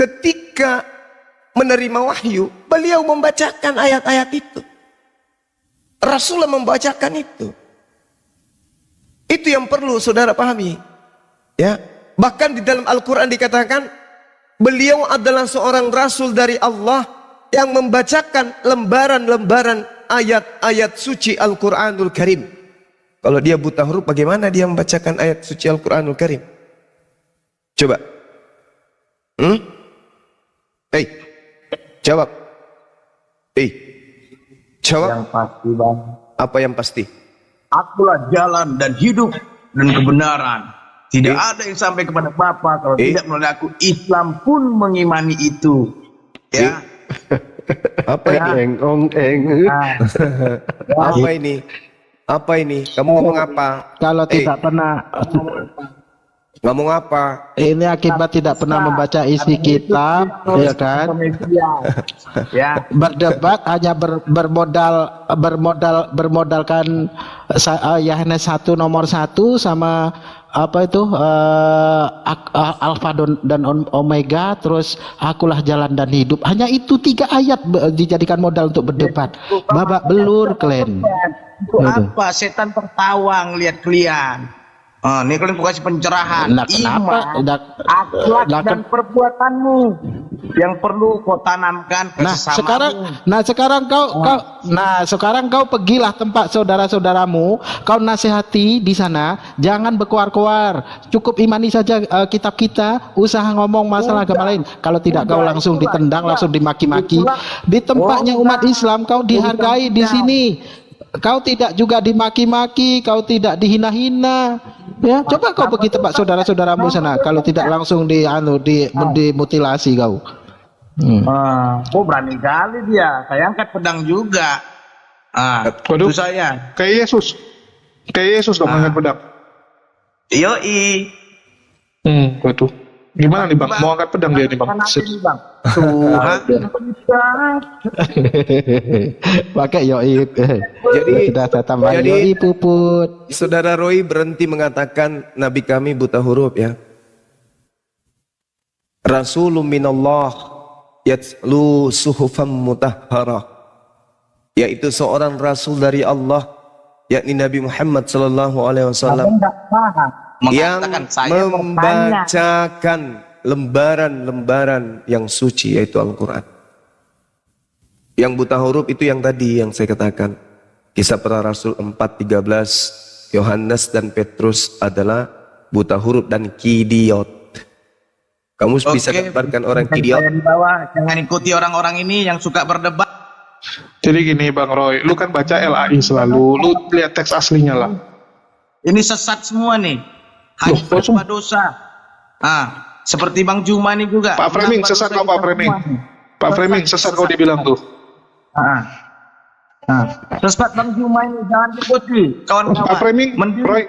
ketika menerima wahyu, beliau membacakan ayat-ayat itu. Rasulullah membacakan itu. Itu yang perlu saudara pahami. Ya, bahkan di dalam Al-Quran dikatakan beliau adalah seorang rasul dari Allah yang membacakan lembaran-lembaran ayat-ayat suci Al-Quranul Karim. Kalau dia buta huruf, bagaimana dia membacakan ayat suci Al-Quranul Karim? Coba. Jawab. Jawab. Yang pasti bang. Apa yang pasti? Akulah jalan dan hidup dan kebenaran. Tidak ada yang sampai kepada Bapa kalau tidak melalui aku. Islam pun mengimani itu. Ya. Apa ini? Apa ini? Apa ini? Kamu ngomong apa? Kalau tidak pernah Ngomong apa? ini akibat tidak pernah membaca isi kitab, ya kan? Ya. Berdebat hanya bermodalkan Yohanes 1 nomor 1 sama apa itu Alfa dan Omega, terus akulah jalan dan hidup. Hanya itu 3 ayat dijadikan modal untuk berdebat. Babak belur kalian. Itu apa? Setan tertawa ngelihat kalian. Ini kalian kasih pencerahan. Nah, kenapa? Iman, akhlak dan perbuatanmu yang perlu kau tanamkan ke sesamamu. Sekarang kau pergilah tempat saudara-saudaramu, kau nasihati di sana, jangan berkuar-kuar. Cukup imani saja kitab kita, usaha ngomong masalah agama lain. Kalau tidak kau langsung ditendang, langsung dimaki-maki. Di tempatnya umat Islam kau dihargai di sini. Kau tidak juga dimaki-maki, kau tidak dihina-hina. Ya, coba kau pergi tempat saudara-saudaramu sana. Kalau tidak langsung dimutilasi kau. Oh, berani kali dia. Saya angkat pedang juga. Itu saya. Kayak Yesus dong angkat pedang. Yoi. Waduh. Gimana nih bang? Mau angkat pedang dia nih bang? Pakai yoi. Jadi sudah saya tambah yoi puput. Saudara Roy berhenti mengatakan Nabi kami buta huruf ya. Rasulun minallah yatlu suhufan mutahharah, yaitu seorang rasul dari Allah, yakni Nabi Muhammad sallallahu alaihi wasallam yang membacakan lembaran-lembaran yang suci, yaitu Al-Quran. Yang buta huruf itu yang tadi yang saya katakan, Kisah Para Rasul 4:13, Yohanes dan Petrus adalah buta huruf dan kidiot. Kamu bisa gambarkan orang kidiot? Jangan ikuti orang-orang ini yang suka berdebat. Jadi gini bang Roy, lu kan baca LAI selalu, lu lihat teks aslinya lah. Ini sesat semua nih. Hanya tanpa dosa. Seperti Bang Juma nih juga. Pak Framing sesat kau Pak Framing. Pak Framing sesat kau dibilang tuh. Sesat Bang Juma ini jangan diikuti. Kawan-kawan. Pak Framing, Roy,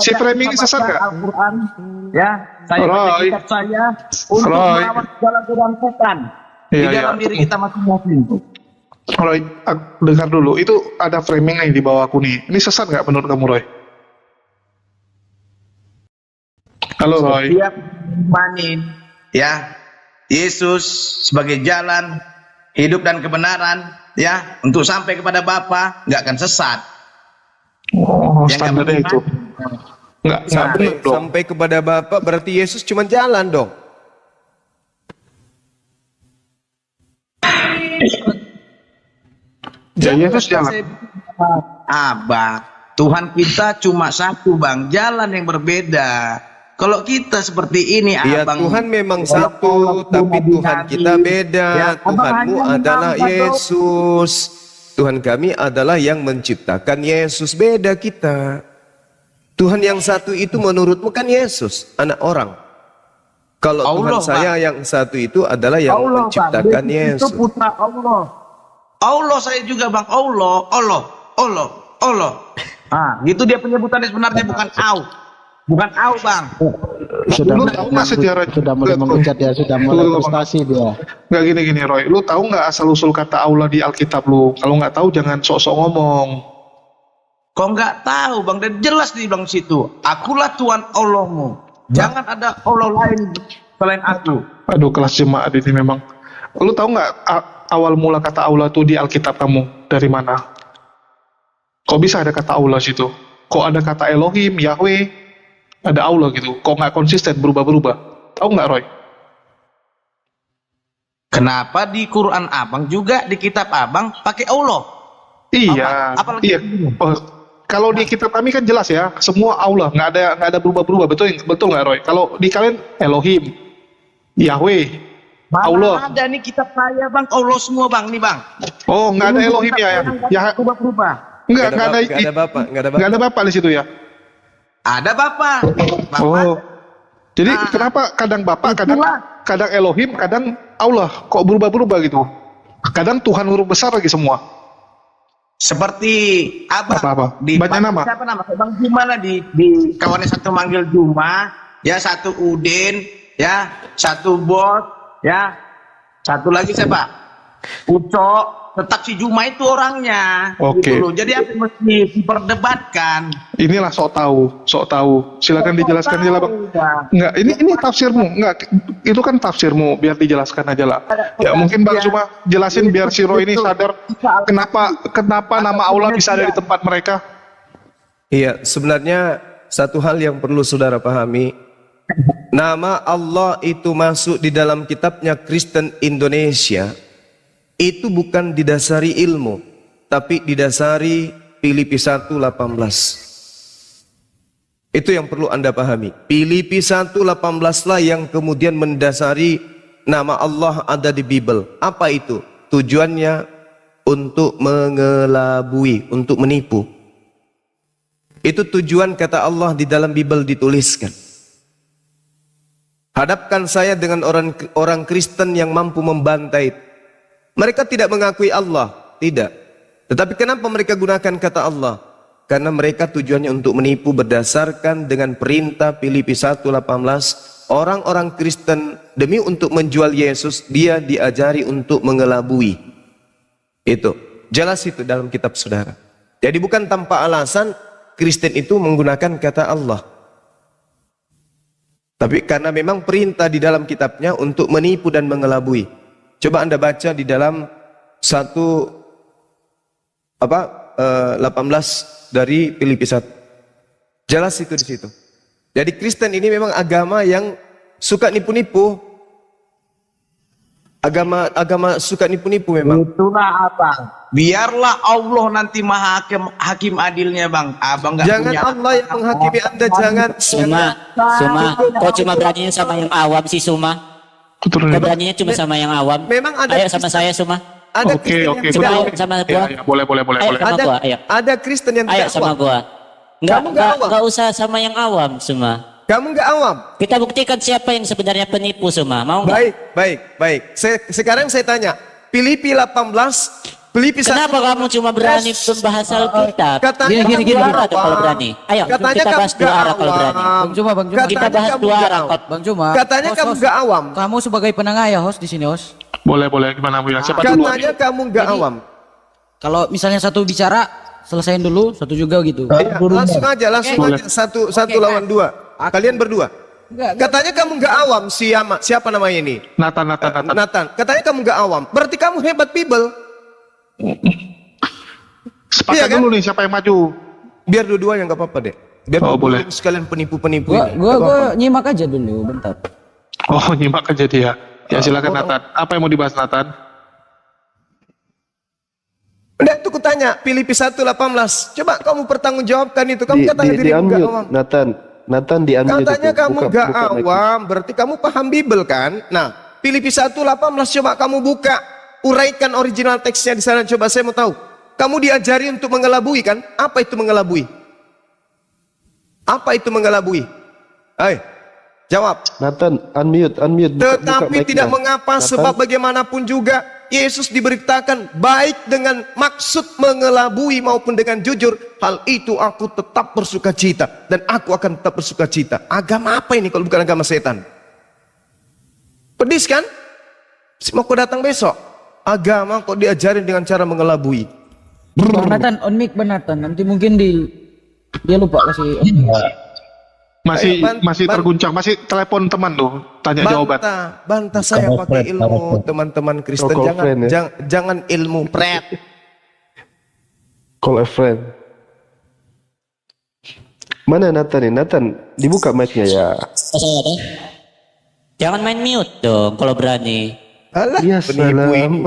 si Framing ini sesat nggak? Al-Quran, ya, saya baca kitab saya untuk melawan segala kerampukan di dalam diri kita masing-masing. Roy, dengar dulu. Itu ada framing nih di bawah aku nih. Ini sesat nggak menurut kamu Roy? Halo Roy. Setiap imanin ya Yesus sebagai jalan hidup dan kebenaran ya untuk sampai kepada Bapa, nggak akan sesat. Oh, standarnya itu. Nggak Sampai kepada Bapa berarti Yesus cuma jalan dong. Ya Yesus jalan. Bang, Tuhan kita cuma satu bang, jalan yang berbeda. Kalau kita seperti ini, ya Tuhan memang satu, tapi Tuhan kita beda. Ya, Tuhanmu adalah Yesus. Tuhan kami adalah yang menciptakan Yesus. Beda kita. Tuhan yang satu itu menurutmu kan Yesus, anak orang. Kalau Allah, Tuhan saya yang satu itu adalah yang Allah, menciptakan Yesus. Itu putra Allah. Allah saya juga bang. Allah. Gitu dia penyebutannya sebenarnya, bukan au. Bukan au bang. Lu tahu nggak sejarah? Sudah mulai mengucat ya, sudah mulai frustasi dia. Nggak gini Roy. Lu tahu nggak asal usul kata Allah di Alkitab lu? Kalau nggak tahu jangan sok-sok ngomong. Kok nggak tahu bang? Dan jelas di bang situ. Akulah Tuhan Allahmu. Jangan ada Allah lain selain aku. Aduh, kelas jemaat ini memang. Lu tahu nggak awal mula kata Allah tuh di Alkitab kamu dari mana? Kok bisa ada kata Allah situ? Kok ada kata Elohim, Yahweh, ada Allah gitu? Kok nggak konsisten berubah-berubah? Tahu nggak, Roy? Kenapa di Quran abang juga di kitab abang pakai Allah? Iya, Apalagi iya. Oh, kalau di kitab kami kan jelas ya, semua Allah, nggak ada berubah-berubah. Betul nggak, Roy? Kalau di kalian Elohim, Yahweh, Allah. Ada nih kitab saya bang, Allah semua bang nih bang. Oh, nggak ada Elohim ya? Ya, Berubah-berubah. nggak ada, Nggak ada bapak, nggak ada bapak. nggak ada bapak di situ ya. Ada bapak. Oh, jadi kenapa kadang bapak, kadang Elohim, kadang Allah? Kok berubah-berubah gitu? Kadang Tuhan huruf besar lagi semua. Seperti abang. Apa-apa? Di Banyak nama. Siapa nama? Bang Juma lah di kawannya satu manggil Juma, ya satu Udin, ya satu Bos, ya satu lagi siapa? Uco. Tetap si Juma itu orangnya. Oke. Gitu loh. Jadi apa yang mesti diperdebatkan? Inilah sok tahu. Silakan dijelaskan aja lah, Bang. Enggak, ini tafsirmu. Enggak, itu kan tafsirmu. Biar dijelaskan aja lah. Ya mungkin Bang cuma jelasin biar si Roy ini sadar kenapa nama Allah bisa ada di tempat mereka. Iya, sebenarnya satu hal yang perlu saudara pahami, nama Allah itu masuk di dalam kitabnya Kristen Indonesia, itu bukan didasari ilmu, tapi didasari Filipi 1:18. Itu yang perlu Anda pahami. Filipi 1:18 lah yang kemudian mendasari nama Allah ada di Bible. Apa itu? Tujuannya untuk mengelabui, untuk menipu. Itu tujuan kata Allah di dalam Bible dituliskan. Hadapkan saya dengan orang Kristen yang mampu membantai. Mereka tidak mengakui Allah, tidak. Tetapi kenapa mereka gunakan kata Allah? Karena mereka tujuannya untuk menipu berdasarkan dengan perintah Filipi 1:18. Orang-orang Kristen demi untuk menjual Yesus, dia diajari untuk mengelabui. Itu, jelas itu dalam kitab saudara. Jadi bukan tanpa alasan Kristen itu menggunakan kata Allah. Tapi karena memang perintah di dalam kitabnya untuk menipu dan mengelabui. Coba Anda baca di dalam 18 dari Filipi 1. Jelas itu di situ. Jadi Kristen ini memang agama yang suka nipu-nipu. Agama suka nipu-nipu memang. Itulah abang. Biarlah Allah nanti maha hakim adilnya bang. Abang nggak Jangan punya. Allah yang menghakimi Anda, jangan. Suma, kok cuma beraninya sama yang awam sih Suma? Kok beraninya cuma sama yang awam? Memang ada. Ayo sama saya Suma. Ada Oke, Kristen oke. yang Coba tidak- ayo sama gua. Ya, boleh. Ayo sama gua, ayo. Ada Kristen yang Ayo tidak sama awam. gua. Kamu nggak awam? Enggak usah sama yang awam Suma. Kamu nggak awam. Kita buktikan siapa yang sebenarnya penipu Suma. Mau nggak? Baik. Sekarang saya tanya, Filipi 18, Filipi 1. Kenapa kamu cuma berani membahas Alkitab? Katanya Gini, kamu dua nggak arah tuh kalau awam. berani. Ayo, Katanya kita kamu bahas dua nggak arah kalau berani. awam. Bang Juma. Katanya Kita bahas kamu dua nggak arah. awam. Bang Juma. Katanya kamu nggak awam. Kamu sebagai penengah ya host di sini host. Boleh. Gimana Bu? Siapa dulu? Katanya kamu nggak awam. Kalau misalnya satu bicara, selesaiin dulu, satu juga gitu. Iya, langsung aja Boleh. satu lawan dua. Kalian berdua. Katanya kamu nggak awam. Siapa namanya ini? Nathan. Katanya kamu nggak awam. Berarti kamu hebat Bible. Sepakat Iya kan? dulu nih siapa yang maju. Biar dua-duanya nggak apa-apa deh. Biar Oh, boleh. sekalian penipu-penipu Gua, ini. gua, Nggak gua apa-apa. nyimak aja dulu, bentar. Oh, nyimak aja dia. Ya silakan Nathan. Apa yang mau dibahas Nathan? Udah tuh kutanya Filipi 1:18. Coba kamu pertanggungjawabkan itu. Kamu katakan dirimu nggak awam. Nathan di unmute Katanya itu. kamu Buka nggak mic. awam. Berarti kamu paham Bible kan? Nah, Filipi 1:18 coba kamu buka. Uraikan original teksnya di sana. Coba saya mau tahu. Kamu diajari untuk mengelabui kan? Apa itu mengelabui? Apa itu mengelabui? Hai, jawab. Nathan unmute. Tetapi mic-nya. tidak mengapa, Nathan, sebab bagaimanapun juga Yesus diberitakan baik dengan maksud mengelabui maupun dengan jujur. Hal itu aku tetap bersukacita dan aku akan tetap bersukacita. Agama apa ini kalau bukan agama setan? Pedis kan? Mau kau datang besok? Agama kok diajarin dengan cara mengelabui. Bang Nathan, on mic Bang Nathan. Nanti mungkin dia lupa kasih. Masih terguncang, masih telepon teman tuh, tanya jawaban. Bantah saya pakai ilmu teman-teman Kristen. Call Jangan, friend, ya? jangan ilmu pret. Call a friend. Mana Nathan nih? Nathan, dibuka mic-nya ya. Jangan main mute dong kalau berani. Alah, Ya penipu ini. salam.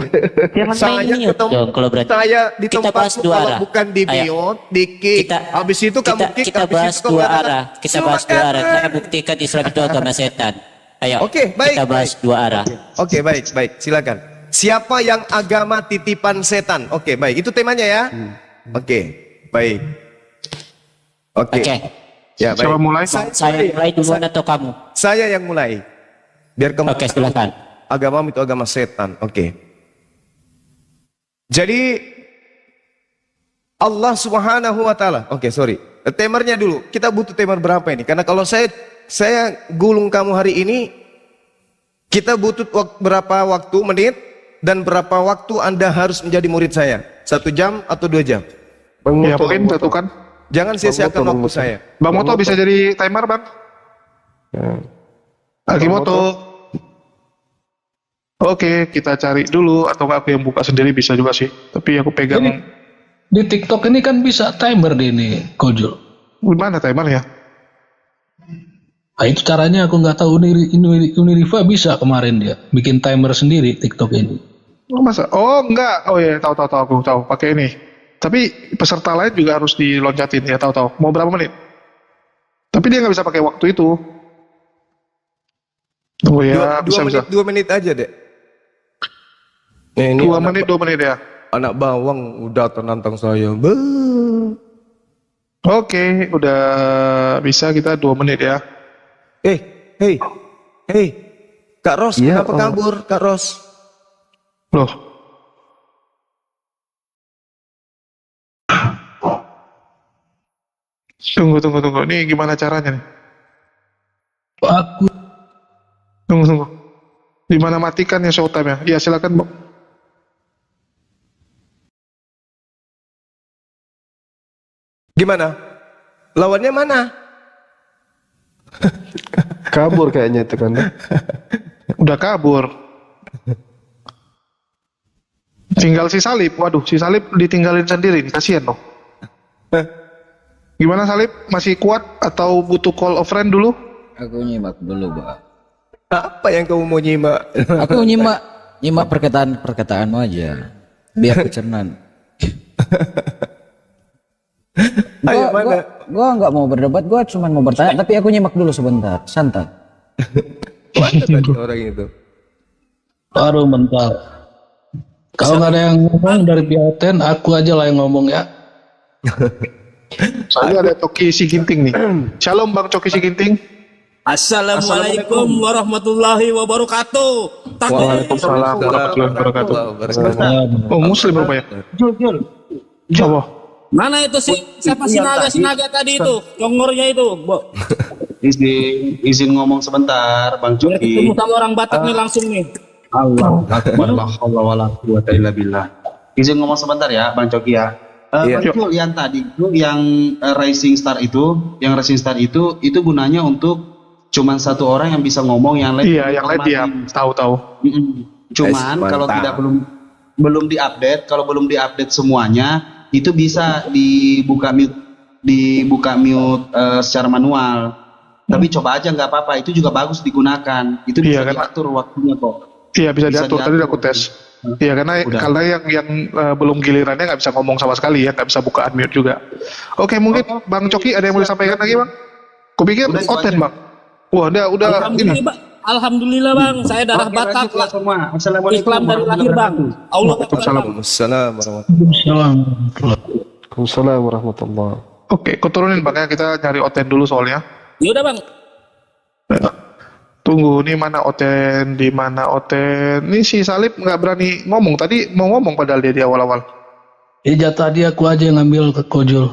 Jangan main mute dong kalau berani. Saya di Kita bahas tempatku dua kalau arah. bukan di Ayo. mute, di kick. Habis itu kamu kick. Kita habis bahas itu kamu dua katakan, arah. Kita bahas dua arah. Saya buktikan Islam itu agama setan. Ayo. Oke, baik, Kita bahas baik. dua arah. Oke, baik, silakan. Siapa yang agama titipan setan? Oke, baik. Itu temanya ya. Oke, baik. Oke. Oke. Ya, baik. Siapa mulai? Saya mulai duluan atau kamu? Saya yang mulai. Biar kamu Oke, silakan. agama itu agama setan. Oke. Jadi Allah Subhanahu wa taala. Oke, sorry. Temernya dulu. Kita butuh temer berapa ini? Karena kalau saya gulung kamu hari ini, kita butuh berapa waktu, menit, dan berapa waktu Anda harus menjadi murid saya? 1 jam atau 2 jam? Ya mungkin satu kan. Jangan sia-siakan Bang waktu Moto. saya. Bang Moto bisa jadi timer bang. Ya. Akimoto. Oke, kita cari dulu atau nggak aku yang buka sendiri bisa juga sih. Tapi aku pegang. Di TikTok ini kan bisa timer deh ini, Kojo. Gimana timernya? Nah, itu caranya aku nggak tahu. Uniriva bisa kemarin dia bikin timer sendiri TikTok ini. Oh masa? Oh enggak. Oh ya tahu aku tahu. Pakai ini. Tapi peserta lain juga harus diloncatin ya tahu. Mau berapa menit? Tapi dia nggak bisa pakai waktu itu. Tunggu ya, bisa. 2 menit aja deh. Nih, ini 2 menit ya. anak bawang udah tenantang saya. Oke, udah bisa kita 2 menit ya. Hei, Kak Ros, Iya, kenapa kabur, Kak Ros? Loh. Tunggu. Ini gimana caranya nih? Aku Tunggu. Dimana matikan ya showtime ya? Iya silakan, Bang. Gimana? Lawannya mana? Kabur kayaknya itu kan. Udah kabur. Tinggal si Salib. Waduh, si Salib ditinggalin sendiri nih, kasihan loh. Gimana Salib? Masih kuat atau butuh call a friend dulu? Aku nyimak dulu, Pak. Apa yang kamu mau nyimak? Aku nyimak perkataanmu aja. Biar kecernan. Ayo, mana? Gua nggak mau berdebat, gua cuma mau bertanya, tapi aku nyimak dulu sebentar, santai. Mana tadi orang itu? baru bentar. Kalau nggak ada yang ngomong dari pihak TEN, aku aja lah yang ngomong ya. Soalnya ada Coki Si Ginting nih. Shalom Bang Coki Si Ginting. Assalamualaikum warahmatullahi wabarakatuh. Waalaikumsalam warahmatullahi wabarakatuh. Oh Muslim rupanya. Jul. Coba. Mana itu sih? Siapa sinaga tadi itu? Congornya itu, Bo. Izin ngomong sebentar, Bang Biar Coki. ketemu sama orang Batak nih langsung nih. Allah Akbar, la haula wala quwata illa billah. Izin ngomong sebentar ya, Bang Coki ya. Iya. Bang Jul, yang tadi itu yang Rising Star itu gunanya untuk cuman satu orang yang bisa ngomong, yang lain Iya, yang lain diam. Tahu. Cuman kalau mantap. tidak belum diupdate semuanya, itu bisa dibuka mute secara manual. Tapi coba aja nggak apa-apa, itu juga bagus digunakan. Itu bisa Iya, karena- diatur waktunya kok. Iya bisa diatur. Tadi diatur. aku tes. Iya karena yang belum gilirannya nggak bisa ngomong sama sekali ya, nggak bisa buka unmute juga. Oke mungkin Bang Coki ada yang mau disampaikan lagi Bang? Kupikir Udah, itu Oten aja. Bang. Wah udah ini. Alhamdulillah, Bang. Saya darah Oke, Batak. lanjut ya semua. Assalamualaikum Islam dari lahir, Bang. Allah Akbar. Waalaikumsalam warahmatullahi Waalaikumsalam warahmatullahi. Oke, kau turunin Bang ya, kita nyari Oten dulu soalnya. Yaudah, Bang. Tunggu, ini mana Oten, di mana Oten? Ini si Salib nggak berani ngomong. Tadi mau ngomong padahal dia di awal-awal. Iya tadi aku aja yang ngambil ke Kojul.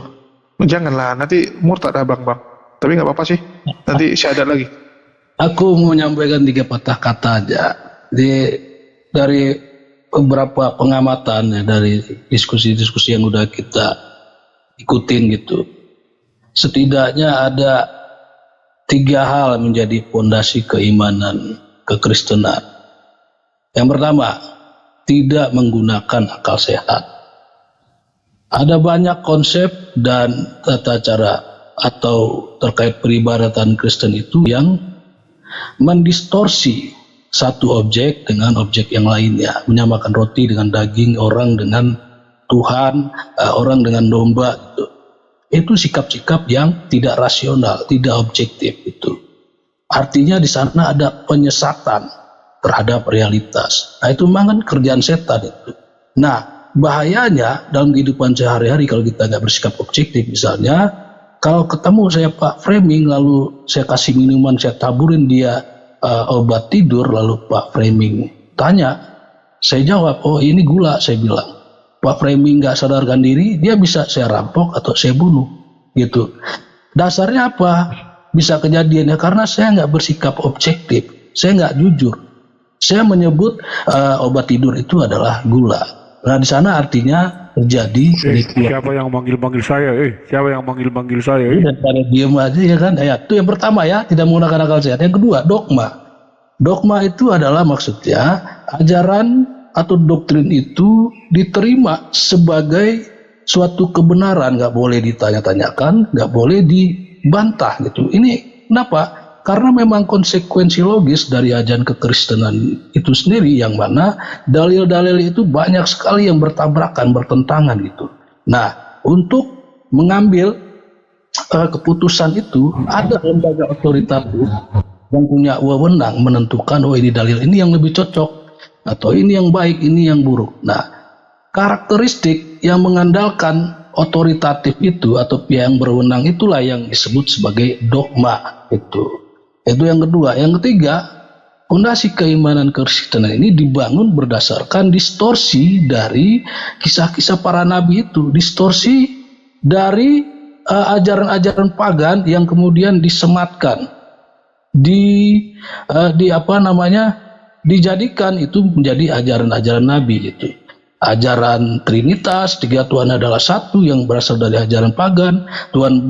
Janganlah, nanti murtad Bang. Tapi nggak apa-apa sih. Nanti syahadat lagi. Aku mau menyampaikan 3 patah kata aja. Dari beberapa pengamatan ya, dari diskusi-diskusi yang udah kita ikutin gitu. Setidaknya ada tiga hal menjadi pondasi keimanan kekristenan. Yang pertama, tidak menggunakan akal sehat. Ada banyak konsep dan tata cara atau terkait peribadatan Kristen itu yang mendistorsi satu objek dengan objek yang lainnya, menyamakan roti dengan daging, orang dengan Tuhan, orang dengan domba. Itu sikap-sikap yang tidak rasional, tidak objektif itu. Artinya di sana ada penyesatan terhadap realitas. Nah, itu memang kan kerjaan setan itu. Nah, bahayanya dalam kehidupan sehari-hari kalau kita nggak bersikap objektif, misalnya kalau ketemu saya Pak framing, lalu saya kasih minuman, saya taburin dia obat tidur, lalu Pak framing tanya, saya jawab, oh ini gula, saya bilang. Pak framing nggak sadarkan diri, dia bisa saya rampok atau saya bunuh, gitu. Dasarnya apa? Bisa kejadian ya karena saya nggak bersikap objektif, saya nggak jujur. Saya menyebut obat tidur itu adalah gula. Nah di sana artinya terjadi. Siapa yang manggil-manggil saya? Siapa yang manggil-manggil saya? Daripada diem aja ya kan. Ya, itu yang pertama ya, tidak menggunakan akal sehat. Yang kedua, dogma. Dogma itu adalah maksudnya ajaran atau doktrin itu diterima sebagai suatu kebenaran, nggak boleh ditanya-tanyakan, nggak boleh dibantah gitu. Ini kenapa? Karena memang konsekuensi logis dari ajaran kekristenan itu sendiri yang mana dalil-dalil itu banyak sekali yang bertabrakan, bertentangan gitu. Nah, untuk mengambil keputusan itu ada lembaga otoritatif yang punya wewenang menentukan oh ini dalil ini yang lebih cocok atau ini yang baik, ini yang buruk. Nah, karakteristik yang mengandalkan otoritatif itu atau pihak yang berwenang itulah yang disebut sebagai dogma itu. Itu yang kedua. Yang ketiga, fondasi keimanan kekristenan ini dibangun berdasarkan distorsi dari kisah-kisah para nabi itu, distorsi dari ajaran-ajaran pagan yang kemudian disematkan, dijadikan itu menjadi ajaran-ajaran nabi itu. Ajaran Trinitas, tiga Tuhan adalah satu yang berasal dari ajaran pagan, Tuhan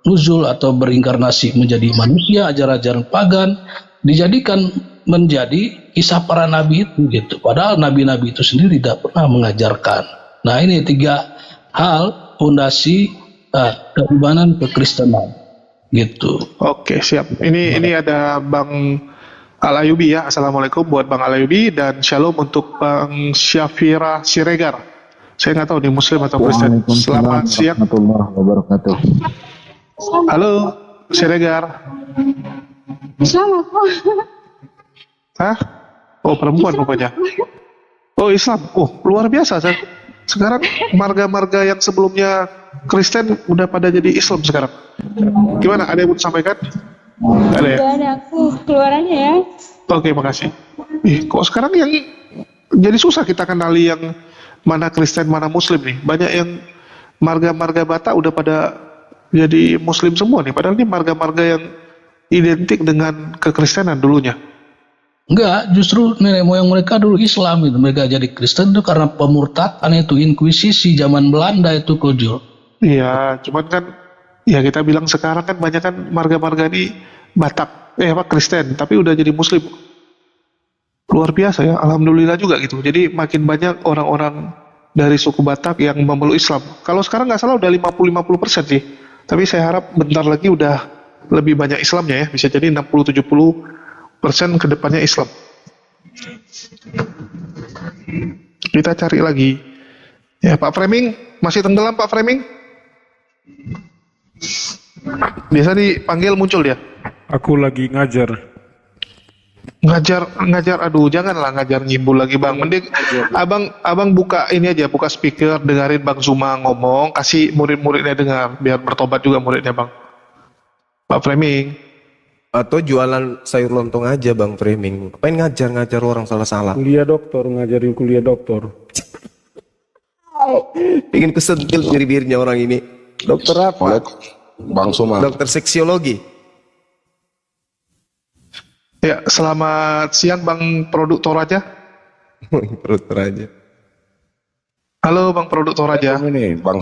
nuzul atau berinkarnasi menjadi manusia, ajaran-ajaran pagan dijadikan menjadi kisah para nabi itu gitu. Padahal nabi-nabi itu sendiri tidak pernah mengajarkan. Nah, ini tiga hal fondasi keimanan kekristenan gitu. Oke, siap. Ini ada Bang Al-Ayubi ya. Assalamualaikum buat Bang Al-Ayubi dan shalom untuk Bang Syafira Siregar. Saya nggak tahu nih Muslim atau Kristen. Selamat siang. Warahmatullahi wabarakatuh. Halo, Siregar. Selamat. Hah? Oh, perempuan rupanya. Oh, Islam. Oh, luar biasa. Sekarang marga-marga yang sebelumnya Kristen udah pada jadi Islam sekarang. Gimana? Ada yang mau disampaikan? Ada ya? Ada aku keluarannya ya. Oke, makasih. Kok sekarang yang jadi susah kita kenali yang mana Kristen, mana Muslim nih. Banyak yang marga-marga Batak udah pada jadi Muslim semua nih. Padahal ini marga-marga yang identik dengan kekristenan dulunya. Enggak, justru nenek moyang mereka dulu Islam itu. Mereka jadi Kristen itu karena pemurtadan itu, inkuisisi zaman Belanda itu Kojul. Iya, cuman kan ya kita bilang sekarang kan banyak kan marga-marga ini Batak, Kristen, tapi udah jadi Muslim. Luar biasa ya, alhamdulillah juga gitu. Jadi makin banyak orang-orang dari suku Batak yang memeluk Islam. Kalau sekarang nggak salah udah 50-50% sih. Tapi saya harap bentar lagi udah lebih banyak Islamnya ya, bisa jadi 60-70% ke depannya Islam. Kita cari lagi. Ya, Pak Framing, masih tenggelam Pak Framing? Biasa dipanggil muncul dia. Aku lagi ngajar. Ngajar, aduh janganlah ngajar nyimbul lagi Bang. Mending abang buka ini aja, buka speaker, dengerin Bang Zuma ngomong, kasih murid-muridnya dengar, biar bertobat juga muridnya Bang. Pak Framing. Atau jualan sayur lontong aja Bang Framing. Ngapain ngajar orang salah-salah? Kuliah doktor, ngajarin kuliah doktor. Pengen kesentil bibirnya orang ini. Dokter apa? Bang Suma. Dokter seksiologi. Ya, selamat siang Bang Produk Toraja. Produk Toraja. Halo Bang Produk Toraja. Ini Bang.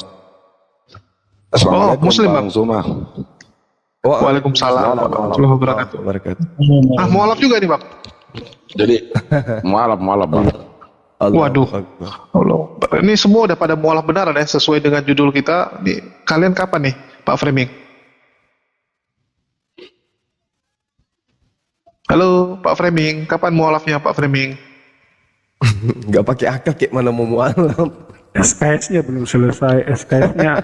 Oh, Muslim Bang. Suma. Waalaikumsalam warahmatullahi wabarakatuh. Ah, mualaf juga nih, Bang. Jadi mualaf Bang. Waduh. Allah. Ini semua udah pada mualaf benaran ya, sesuai dengan judul kita. Nih, kalian kapan nih, Pak Framing? Halo, Pak Framing. Kapan mualafnya, Pak Framing? Nggak pakai akal kayak mana mau mualaf. SKS-nya belum selesai, SKS-nya.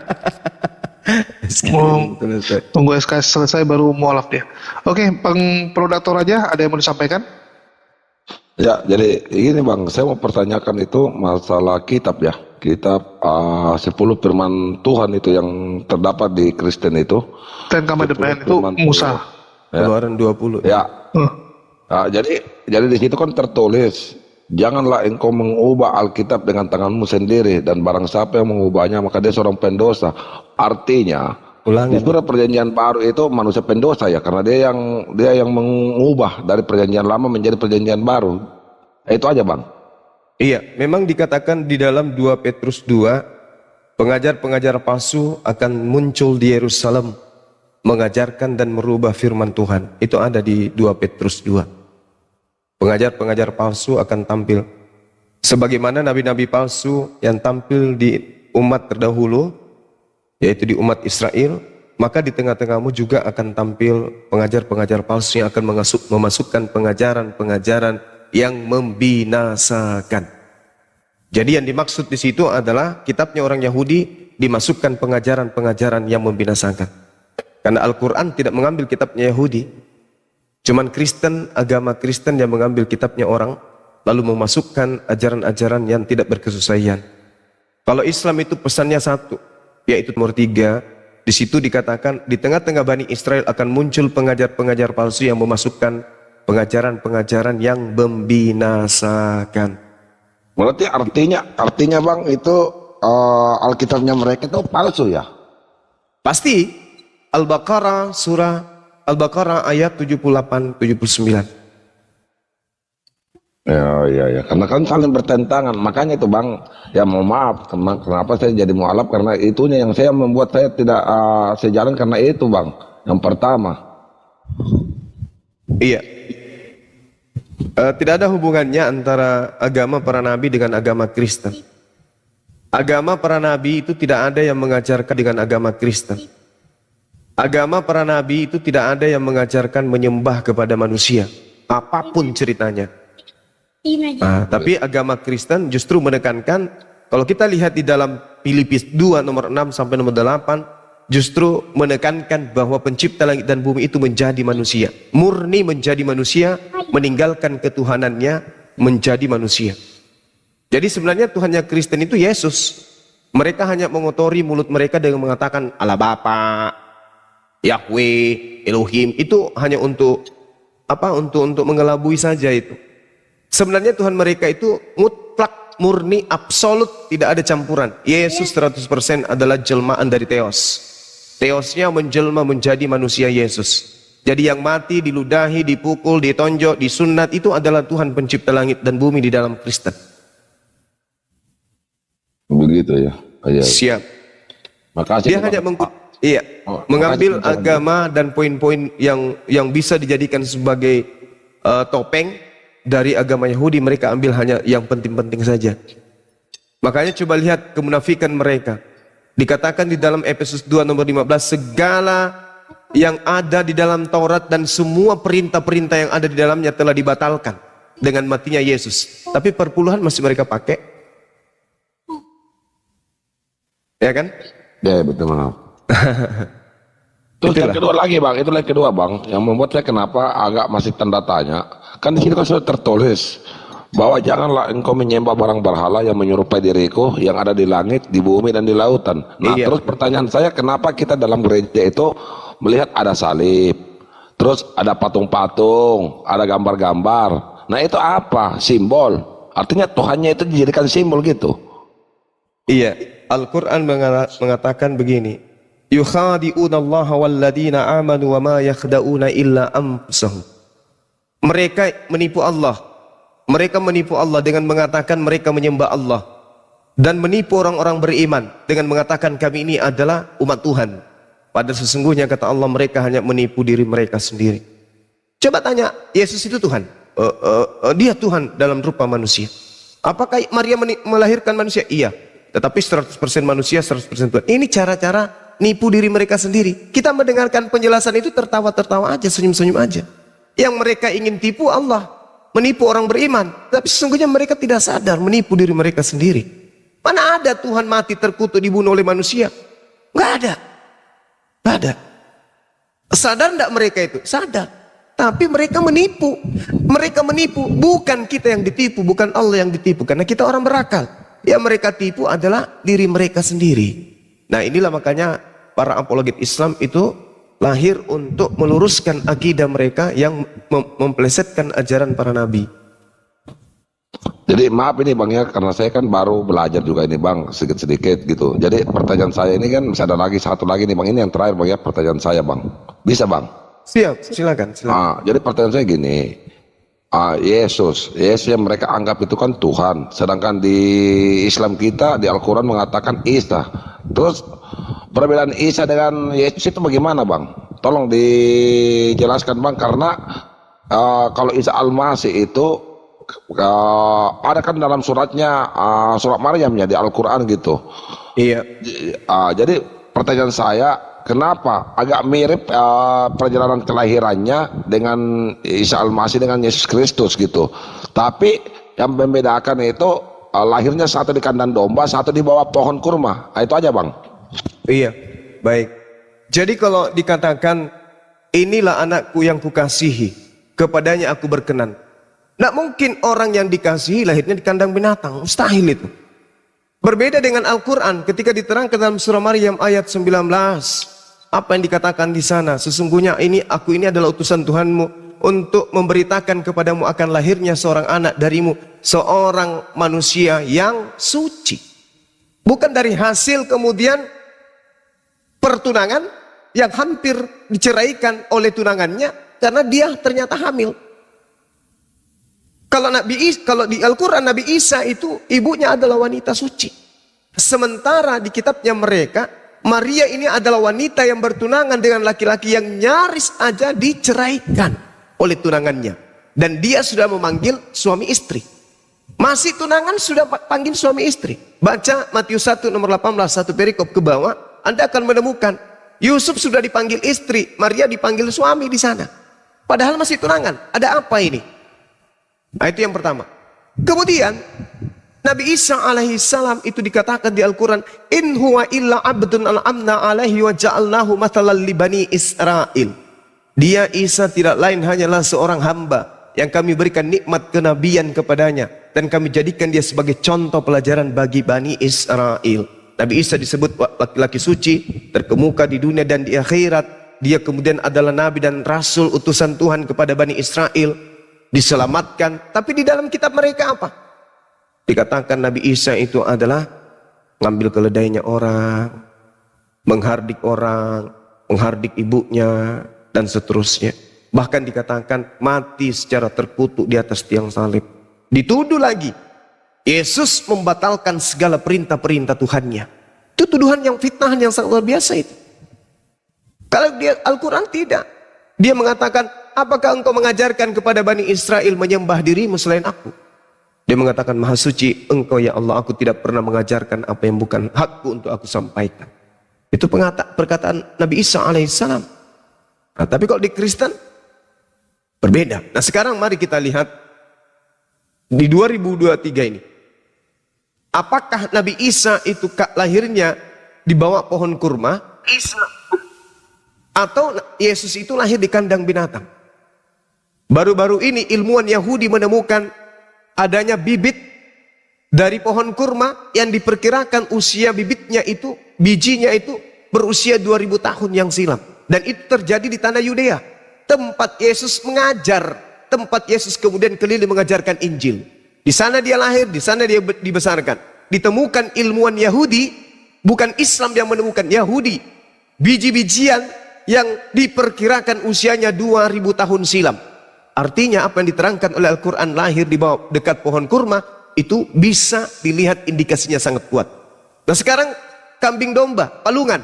Tunggu SKS selesai baru mualaf dia. Oke, Prodaktor aja ada yang mau disampaikan? Ya, jadi ini Bang, saya mau pertanyakan itu masalah kitab ya. Kitab 10 firman Tuhan itu yang terdapat di Kristen itu. Ten Commandment itu Musa. Keluaran 20. Ya. Nah, jadi di situ kan tertulis, janganlah engkau mengubah Alkitab dengan tanganmu sendiri, dan barang siapa yang mengubahnya maka dia seorang pendosa. Artinya di surat perjanjian baru itu manusia pendosa ya, karena dia yang mengubah dari perjanjian lama menjadi perjanjian baru. Itu aja Bang. Iya, memang dikatakan di dalam 2 Petrus 2, pengajar-pengajar palsu akan muncul di Yerusalem mengajarkan dan merubah firman Tuhan. Itu ada di 2 Petrus 2. Pengajar-pengajar palsu akan tampil sebagaimana nabi-nabi palsu yang tampil di umat terdahulu, yaitu di umat Israel. Maka di tengah-tengahmu juga akan tampil pengajar-pengajar palsu yang akan memasukkan pengajaran-pengajaran yang membinasakan. Jadi yang dimaksud di situ adalah kitabnya orang Yahudi dimasukkan pengajaran-pengajaran yang membinasakan. Karena Al-Quran tidak mengambil kitabnya Yahudi, cuman Kristen, agama Kristen yang mengambil kitabnya orang lalu memasukkan ajaran-ajaran yang tidak berkesesuaian. Kalau Islam itu pesannya satu, yaitu nomor 3. Di situ dikatakan di tengah-tengah Bani Israel akan muncul pengajar-pengajar palsu yang memasukkan pengajaran-pengajaran yang membinasakan. Berarti artinya Bang itu Alkitabnya mereka itu palsu ya? Pasti. Al-Baqarah surah Al-Baqarah ayat 78-79. Ya, karena kan saling bertentangan, makanya itu Bang, ya mohon maaf, kenapa saya jadi mualaf, karena itunya yang saya membuat saya tidak sejalan karena itu Bang, yang pertama. Iya. Tidak ada hubungannya antara agama para nabi dengan agama Kristen. Agama para nabi itu tidak ada yang mengajarkan dengan agama Kristen. Agama para nabi itu tidak ada yang mengajarkan menyembah kepada manusia, apapun ceritanya. Tapi agama Kristen justru menekankan, kalau kita lihat di dalam Filipi 2 nomor 6 sampai nomor 8, justru menekankan bahwa pencipta langit dan bumi itu menjadi manusia, murni menjadi manusia, meninggalkan ketuhanannya menjadi manusia. Jadi sebenarnya Tuhannya Kristen itu Yesus. Mereka hanya mengotori mulut mereka dengan mengatakan Allah Bapa, Yahweh, Elohim. Itu hanya untuk apa? Untuk mengelabui saja itu. Sebenarnya Tuhan mereka itu mutlak, murni, absolut, tidak ada campuran. Yesus 100% adalah jelmaan dari Theos. Theosnya menjelma menjadi manusia Yesus. Jadi yang mati, diludahi, dipukul, ditonjok, disunat itu adalah Tuhan pencipta langit dan bumi di dalam Kristen. Begitu ya. Ya. Siap. Makasih. Dia hanya mengambil agama dan poin-poin yang bisa dijadikan sebagai topeng dari agama Yahudi, mereka ambil hanya yang penting-penting saja. Makanya coba lihat kemunafikan mereka. Dikatakan di dalam Efesus 2 nomor 15, segala yang ada di dalam Taurat dan semua perintah-perintah yang ada di dalamnya telah dibatalkan dengan matinya Yesus. Tapi perpuluhan masih mereka pakai. Ya kan? Ya betul maaf. Terus yang kedua lagi Bang, itu yang kedua Bang, yang membuat saya kenapa agak masih tanda tanya. Kan di sini kan sudah tertulis bahwa janganlah engkau menyembah barang berhala yang menyerupai diriku yang ada di langit, di bumi dan di lautan. Nah, terus pertanyaan saya, kenapa kita dalam gereja itu melihat ada salib, terus ada patung-patung, ada gambar-gambar. Nah, itu apa? Simbol. Artinya Tuhannya itu dijadikan simbol gitu. Iya, Al-Quran mengatakan begini. Yukhadi'unallaha walladina amanu wa ma yakhda'una illa anfusahum. Mereka menipu Allah. Mereka menipu Allah dengan mengatakan mereka menyembah Allah, dan menipu orang-orang beriman dengan mengatakan kami ini adalah umat Tuhan. Padahal sesungguhnya kata Allah mereka hanya menipu diri mereka sendiri. Coba tanya, Yesus itu Tuhan? Dia Tuhan dalam rupa manusia. Apakah Maria melahirkan manusia? Iya. Tetapi 100% manusia, 100% Tuhan. Ini cara-cara nipu diri mereka sendiri. Kita mendengarkan penjelasan itu tertawa-tertawa aja, senyum-senyum aja. Yang mereka ingin tipu Allah, menipu orang beriman. Tapi sesungguhnya mereka tidak sadar menipu diri mereka sendiri. Mana ada Tuhan mati terkutuk dibunuh oleh manusia? Nggak ada. Nggak ada. Sadar enggak mereka itu? Sadar. Tapi mereka menipu. Mereka menipu. Bukan kita yang ditipu, bukan Allah yang ditipu. Karena kita orang berakal. Yang mereka tipu adalah diri mereka sendiri. Nah inilah makanya para apologet Islam itu lahir untuk meluruskan akidah mereka yang memplesetkan ajaran para nabi. Jadi maaf ini Bang ya, karena saya kan baru belajar juga ini Bang, sedikit-sedikit gitu. Jadi pertanyaan saya ini kan masih ada lagi satu lagi nih Bang, ini yang terakhir Bang ya, pertanyaan saya Bang. Bisa Bang? Siap, silakan. Jadi pertanyaan saya gini, Yesus yang mereka anggap itu kan Tuhan, sedangkan di Islam kita di Al-Quran mengatakan Isa. Terus perbedaan Isa dengan Yesus itu bagaimana Bang? Tolong dijelaskan Bang, karena kalau Isa Al-Masih itu ada kan dalam suratnya, surat Maryam ya di Al-Quran gitu. Iya. Jadi pertanyaan saya, kenapa agak mirip perjalanan kelahirannya dengan Isa Al-Masih dengan Yesus Kristus gitu. Tapi yang membedakan itu lahirnya satu di kandang domba, satu di bawah pohon kurma. Itu aja Bang. Iya, baik. Jadi kalau dikatakan inilah anakku yang kukasihi, kepadanya aku berkenan. Tidak mungkin orang yang dikasihi lahirnya di kandang binatang, mustahil itu. Berbeda dengan Al-Quran ketika diterangkan dalam surah Maryam ayat 19. Apa yang dikatakan di sana? Sesungguhnya aku ini adalah utusan Tuhanmu untuk memberitakan kepadamu akan lahirnya seorang anak darimu, seorang manusia yang suci. Bukan dari hasil kemudian pertunangan yang hampir diceraikan oleh tunangannya karena dia ternyata hamil. Kalau di Al-Quran Nabi Isa itu ibunya adalah wanita suci. Sementara di kitabnya mereka, Maria ini adalah wanita yang bertunangan dengan laki-laki yang nyaris aja diceraikan oleh tunangannya. Dan dia sudah memanggil suami istri. Masih tunangan sudah panggil suami istri. Baca Matius 1 nomor 18, satu perikop ke bawah, Anda akan menemukan Yusuf sudah dipanggil istri, Maria dipanggil suami di sana. Padahal masih tunangan. Ada apa ini? Nah, itu yang pertama. Kemudian Nabi Isa alaihissalam itu dikatakan di Al-Quran, in huwa illa abdun al'amna alaihi wa ja'alnahu mathalan li bani Israel. Dia Isa tidak lain hanyalah seorang hamba yang kami berikan nikmat kenabian kepadanya dan kami jadikan dia sebagai contoh pelajaran bagi Bani Israel. Nabi Isa disebut laki-laki suci, terkemuka di dunia dan di akhirat. Dia kemudian adalah nabi dan rasul utusan Tuhan kepada Bani Israel, diselamatkan. Tapi di dalam kitab mereka apa? Dikatakan Nabi Isa itu adalah ngambil keledainya orang, menghardik orang, menghardik ibunya, dan seterusnya. Bahkan dikatakan mati secara terkutuk di atas tiang salib. Dituduh lagi, Yesus membatalkan segala perintah-perintah Tuhannya. Itu tuduhan yang fitnahan yang sangat luar biasa itu. Kalau dia Al-Quran tidak. Dia mengatakan, apakah engkau mengajarkan kepada Bani Israel menyembah dirimu selain aku? Dia mengatakan, Maha Suci engkau ya Allah, aku tidak pernah mengajarkan apa yang bukan hakku untuk aku sampaikan. Itu perkataan Nabi Isa alaihissalam. Nah, tapi kalau di Kristen berbeda. Nah sekarang mari kita lihat di 2023 ini. Apakah Nabi Isa itu lahirnya di bawah pohon kurma? Atau Yesus itu lahir di kandang binatang? Baru-baru ini ilmuwan Yahudi menemukan adanya bibit dari pohon kurma yang diperkirakan usia bibitnya itu, bijinya itu berusia 2000 tahun yang silam. Dan itu terjadi di tanah Yudea, tempat Yesus mengajar, tempat Yesus kemudian keliling mengajarkan Injil. Di sana dia lahir, di sana dia dibesarkan. Ditemukan ilmuwan Yahudi, bukan Islam yang menemukan, Yahudi, biji-bijian yang diperkirakan usianya 2000 tahun silam. Artinya apa yang diterangkan oleh Al-Quran lahir di bawah dekat pohon kurma, itu bisa dilihat indikasinya sangat kuat. Nah sekarang kambing domba, palungan,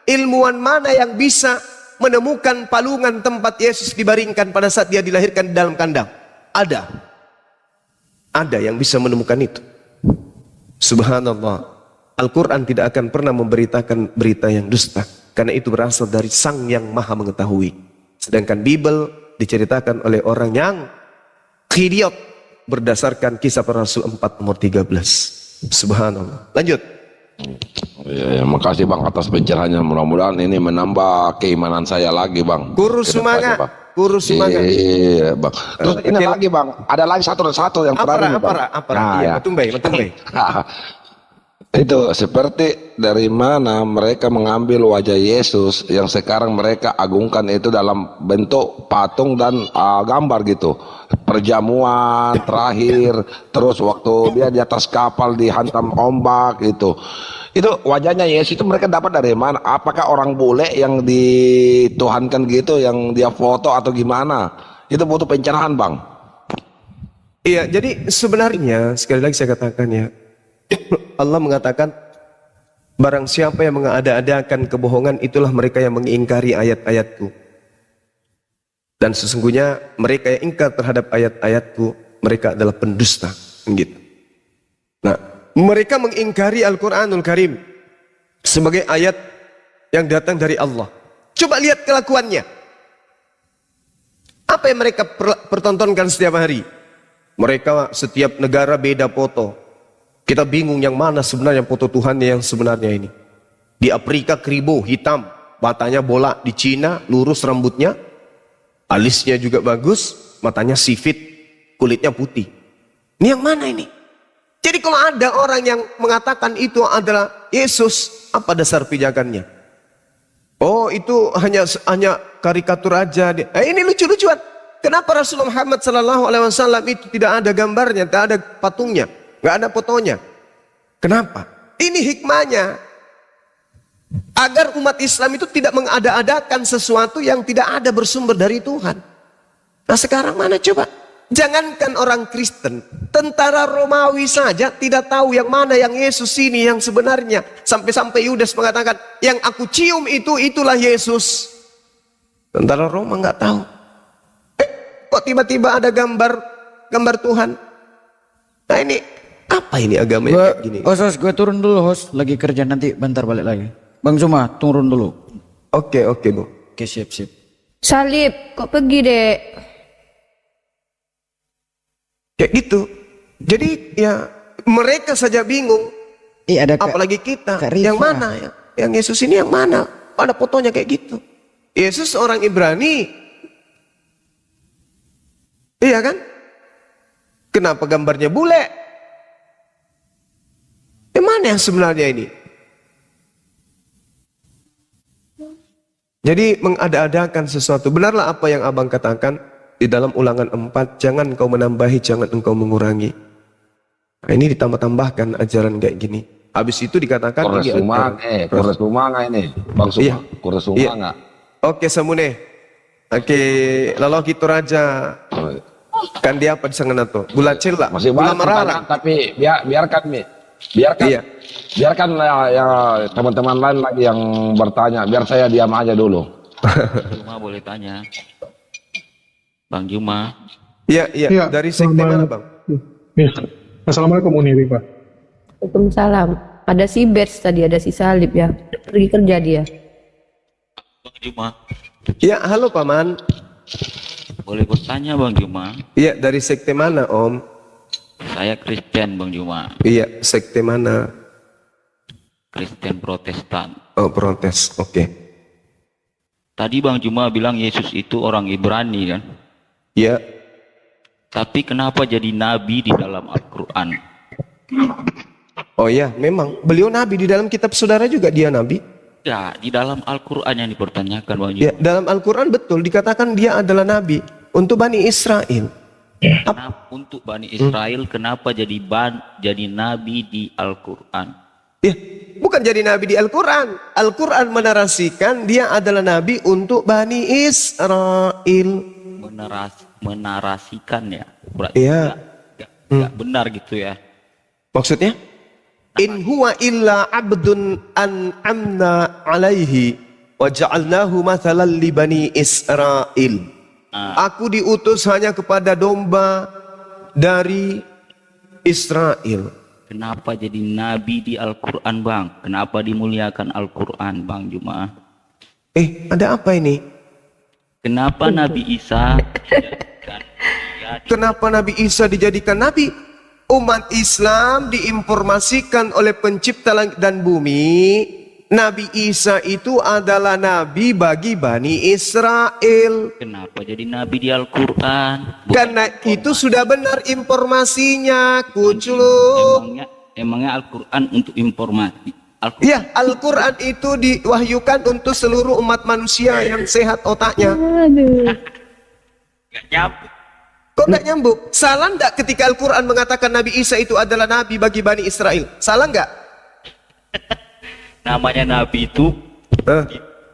ilmuwan mana yang bisa menemukan palungan tempat Yesus dibaringkan pada saat dia dilahirkan di dalam kandang? Ada. Ada yang bisa menemukan itu. Subhanallah. Al-Quran tidak akan pernah memberitakan berita yang dusta. Karena itu berasal dari Sang yang Maha Mengetahui. Sedangkan Bible diceritakan oleh orang yang khidiot berdasarkan kisah para Rasul 4 nomor 13. Subhanallah. Lanjut. Ya, makasih Bang atas pencerahannya. Mudah-mudahan ini menambah keimanan saya lagi Bang. Kurus semangat. Kurus semangat. Iya Bang. Terus ini lagi Bang. Ada lagi satu yang terakhir Bang. Nah, iya, ya. betul. Itu seperti dari mana mereka mengambil wajah Yesus yang sekarang mereka agungkan itu dalam bentuk patung dan gambar gitu. Perjamuan terakhir, terus waktu dia di atas kapal dihantam ombak itu wajahnya Yesus itu mereka dapat dari mana? Apakah orang bule yang dituhankan gitu, yang dia foto atau gimana? Itu butuh pencerahan Bang. Iya, jadi sebenarnya sekali lagi saya katakan ya, Allah mengatakan barang siapa yang mengada-adakan kebohongan itulah mereka yang mengingkari ayat-ayatku. Dan sesungguhnya mereka yang ingkar terhadap ayat-ayatku, mereka adalah pendusta. Gitu. Nah, mereka mengingkari Al-Quranul Karim sebagai ayat yang datang dari Allah. Coba lihat kelakuannya. Apa yang mereka pertontonkan setiap hari? Mereka setiap negara beda foto. Kita bingung yang mana sebenarnya foto Tuhannya yang sebenarnya ini. Di Afrika keribu, hitam, matanya bola. Di Cina lurus rambutnya, alisnya juga bagus, matanya sipit, kulitnya putih. Ini yang mana ini? Jadi kalau ada orang yang mengatakan itu adalah Yesus, apa dasar pijakannya? Oh, itu hanya karikatur aja. Ini lucu-lucuan. Kenapa Rasulullah Muhammad SAW itu tidak ada gambarnya, tidak ada patungnya, nggak ada fotonya? Kenapa? Ini hikmahnya. Agar umat Islam itu tidak mengada-adakan sesuatu yang tidak ada bersumber dari Tuhan. Nah sekarang mana coba? Jangankan orang Kristen, tentara Romawi saja tidak tahu yang mana yang Yesus ini yang sebenarnya. Sampai-sampai Yudas mengatakan, yang aku cium itulah Yesus. Tentara Roma nggak tahu. Kok tiba-tiba ada gambar Tuhan? Nah ini, apa ini agamanya kayak gini? Host, gue turun dulu host. Lagi kerja nanti bentar balik lagi. Bang Zuma, turun dulu. Oke Bu. Oke, siap. Salib, kok pergi dek? Kayak gitu. Jadi ya mereka saja bingung. Apalagi kita. Yang mana ya? Yang Yesus ini yang mana? Ada fotonya kayak gitu. Yesus orang Ibrani. Iya kan? Kenapa gambarnya bule? Yang mana yang sebenarnya ini? Jadi mengada-adakan sesuatu. Benarlah apa yang abang katakan di dalam Ulangan 4, jangan engkau menambahi, jangan engkau mengurangi. Nah, ini ditambah-tambahkan ajaran kayak gini. Habis itu dikatakan Kores Sumanga ini, Bang Suma. Iya. Kores Sumanga. Oke Samune. Oke, lalu gitu raja. Kan dia apa di sana tuh? Gula cila. Masih gula banyak merah. pertanyaan, tapi biarkan ya teman-teman lain lagi yang bertanya, biar saya diam aja dulu. Juma boleh tanya. Bang Juma. Iya. Dari sekte mana Bang? Ya. Assalamualaikum Uniri Pak. Waalaikumsalam. Ada si Bers tadi, ada si Salib ya. Pergi kerja dia. Bang Juma. Iya, halo Paman. Boleh bertanya Bang Juma? Iya, dari sekte mana Om? Saya Kristen Bang Juma. Iya, sekte mana? Kristen Protestan. Oh, protes. Oke. Tadi Bang Juma bilang Yesus itu orang Ibrani kan? Iya. Tapi kenapa jadi nabi di dalam Al-Quran? Oh iya, memang. Beliau nabi, di dalam kitab saudara juga dia nabi. Ya, di dalam Al-Quran yang dipertanyakan Bang Juma. Ya, dalam Al-Quran betul dikatakan dia adalah nabi untuk Bani Israel. Untuk Bani Israel, kenapa jadi nabi di Al-Quran? Ya, bukan jadi nabi di Al-Quran. Al-Quran menarasikan dia adalah nabi untuk Bani Israel. Menarasikan ya? Berarti iya. Nggak benar gitu ya? Maksudnya? In huwa illa abdun an'amna alaihi wa ja'alnahu mathalan li bani Israel. Aku diutus hanya kepada domba dari Israel. Kenapa jadi nabi di Al-Quran, Bang? Kenapa dimuliakan Al-Quran, Bang Juma? Ada apa ini? Kenapa Nabi Isa Kenapa Nabi Isa dijadikan nabi? Umat Islam diinformasikan oleh pencipta langit dan bumi, Nabi Isa itu adalah nabi bagi Bani Israel. Kenapa jadi nabi di Al-Quran? Karena itu sudah benar informasinya, Kucluk. Emangnya Al-Quran untuk informasi? Ya, Al-Quran itu diwahyukan untuk seluruh umat manusia yang sehat otaknya. Gak nyambung. Kok gak nyambung? Salah nggak ketika Al-Quran mengatakan Nabi Isa itu adalah nabi bagi Bani Israel? Salah nggak? Namanya nabi itu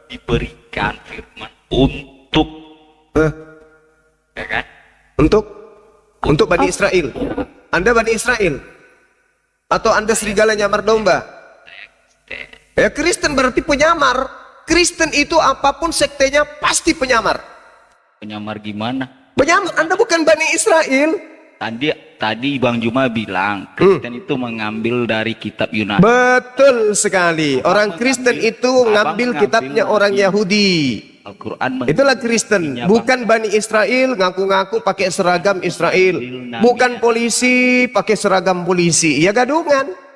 diberikan firman untuk ya kan? Untuk Bani Israel. Anda Bani Israel? Atau Anda serigala nyamar domba? Ya, Kristen berarti penyamar. Kristen itu apapun sektenya pasti penyamar. Penyamar gimana? Penyamar, Anda bukan Bani Israel. Tadi Bang Juma bilang Kristen itu mengambil dari kitab Yunani. Betul sekali. Orang Kristen itu mengambil kitabnya orang Yahudi. Al-Quran Itulah Kristen. Bukan Bani Israel ngaku-ngaku pakai seragam Israel. Bukan polisi pakai seragam polisi. Ya gadungan.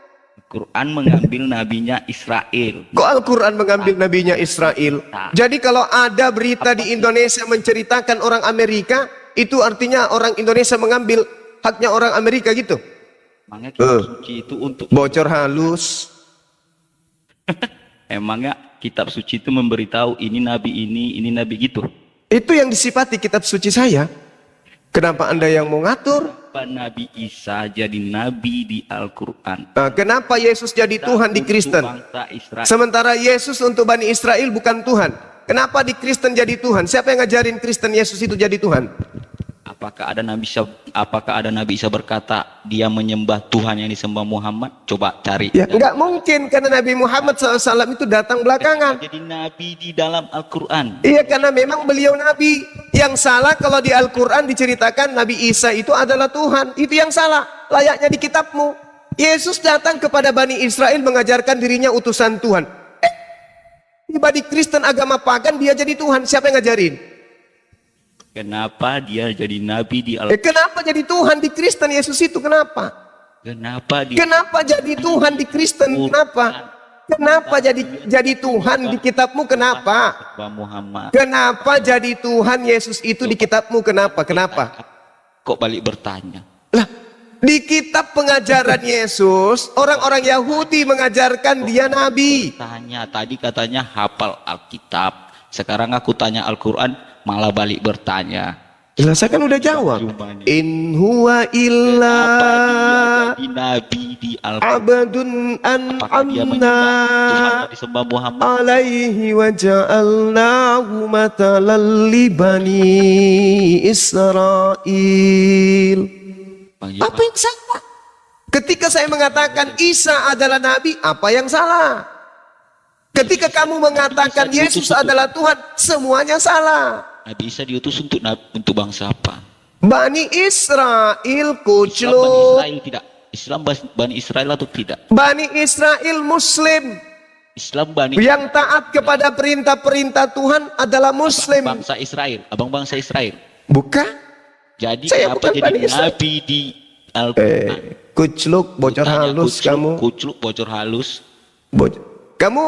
Al-Quran mengambil nabinya Israel. Kok Al-Quran mengambil nabinya Israel? Jadi kalau ada berita di Indonesia menceritakan orang Amerika, itu artinya orang Indonesia mengambil haknya orang Amerika gitu? Emangnya kitab suci itu untuk bocor halus. Emangnya kitab suci itu memberitahu ini nabi gitu? Itu yang disifati kitab suci saya. Kenapa Anda yang mau ngatur? Kenapa Nabi Isa jadi nabi di Al-Quran? Kenapa Yesus jadi Tuhan di Kristen? Sementara Yesus untuk Bani Israel bukan Tuhan. Kenapa di Kristen jadi Tuhan? Siapa yang ngajarin Kristen Yesus itu jadi Tuhan? Apakah ada Nabi Isa berkata dia menyembah Tuhan yang disembah Muhammad? Coba cari. Ya, enggak mungkin karena Nabi Muhammad SAW itu datang belakangan. Jadi nabi di dalam Al-Quran. Iya, karena memang beliau nabi. Yang salah kalau di Al-Quran diceritakan Nabi Isa itu adalah Tuhan. Itu yang salah. Layaknya di kitabmu. Yesus datang kepada Bani Israel mengajarkan dirinya utusan Tuhan. Tiba di Kristen agama pagan dia jadi Tuhan. Siapa yang ngajarin? Kenapa dia jadi nabi di Al-Quran? Kenapa jadi Tuhan di Kristen Yesus itu? Kenapa? Kenapa jadi Tuhan di Kristen? Kenapa? Kenapa jadi Tuhan di kitabmu? Kenapa? Kenapa jadi Tuhan Yesus itu di kitabmu? Kenapa? Kok balik bertanya? Lah, di kitab pengajaran Yesus, orang-orang Yahudi mengajarkan dia nabi. Tadi katanya hafal Alkitab. Sekarang aku tanya Al-Quran, malah balik bertanya. Jelas, saya kan udah jawab. In huwa illa nabi di abdun an'amna alaihi wa ja'alnahu mathalan li bani Israel. Apa yang salah? Ketika saya mengatakan Isa adalah nabi, apa yang salah? Ketika kamu mengatakan Yesus adalah Tuhan, semuanya salah. Nabi Isa diutus untuk bangsa apa? Bani Israel, Kucluk. Islam Bani Israel tidak. Islam Bani Israel atau tidak? Bani Israel Muslim. Islam Bani yang taat kepada perintah-perintah Tuhan adalah Muslim. Bangsa Israel, abang bangsa Israel. Bukan. Jadi apa jadi nabi di Al-Quran? Kucluk, bocor halus kamu. Kucluk, bocor halus. Kamu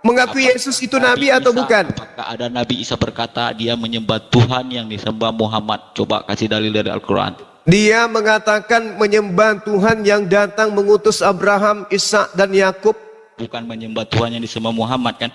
mengakui Yesus itu nabi atau bukan? Apakah ada Nabi Isa berkata dia menyembah Tuhan yang disembah Muhammad? Coba kasih dalil dari Al-Quran. Dia mengatakan menyembah Tuhan yang datang mengutus Abraham, Ishak dan Yakub. Bukan menyembah Tuhan yang disembah Muhammad kan?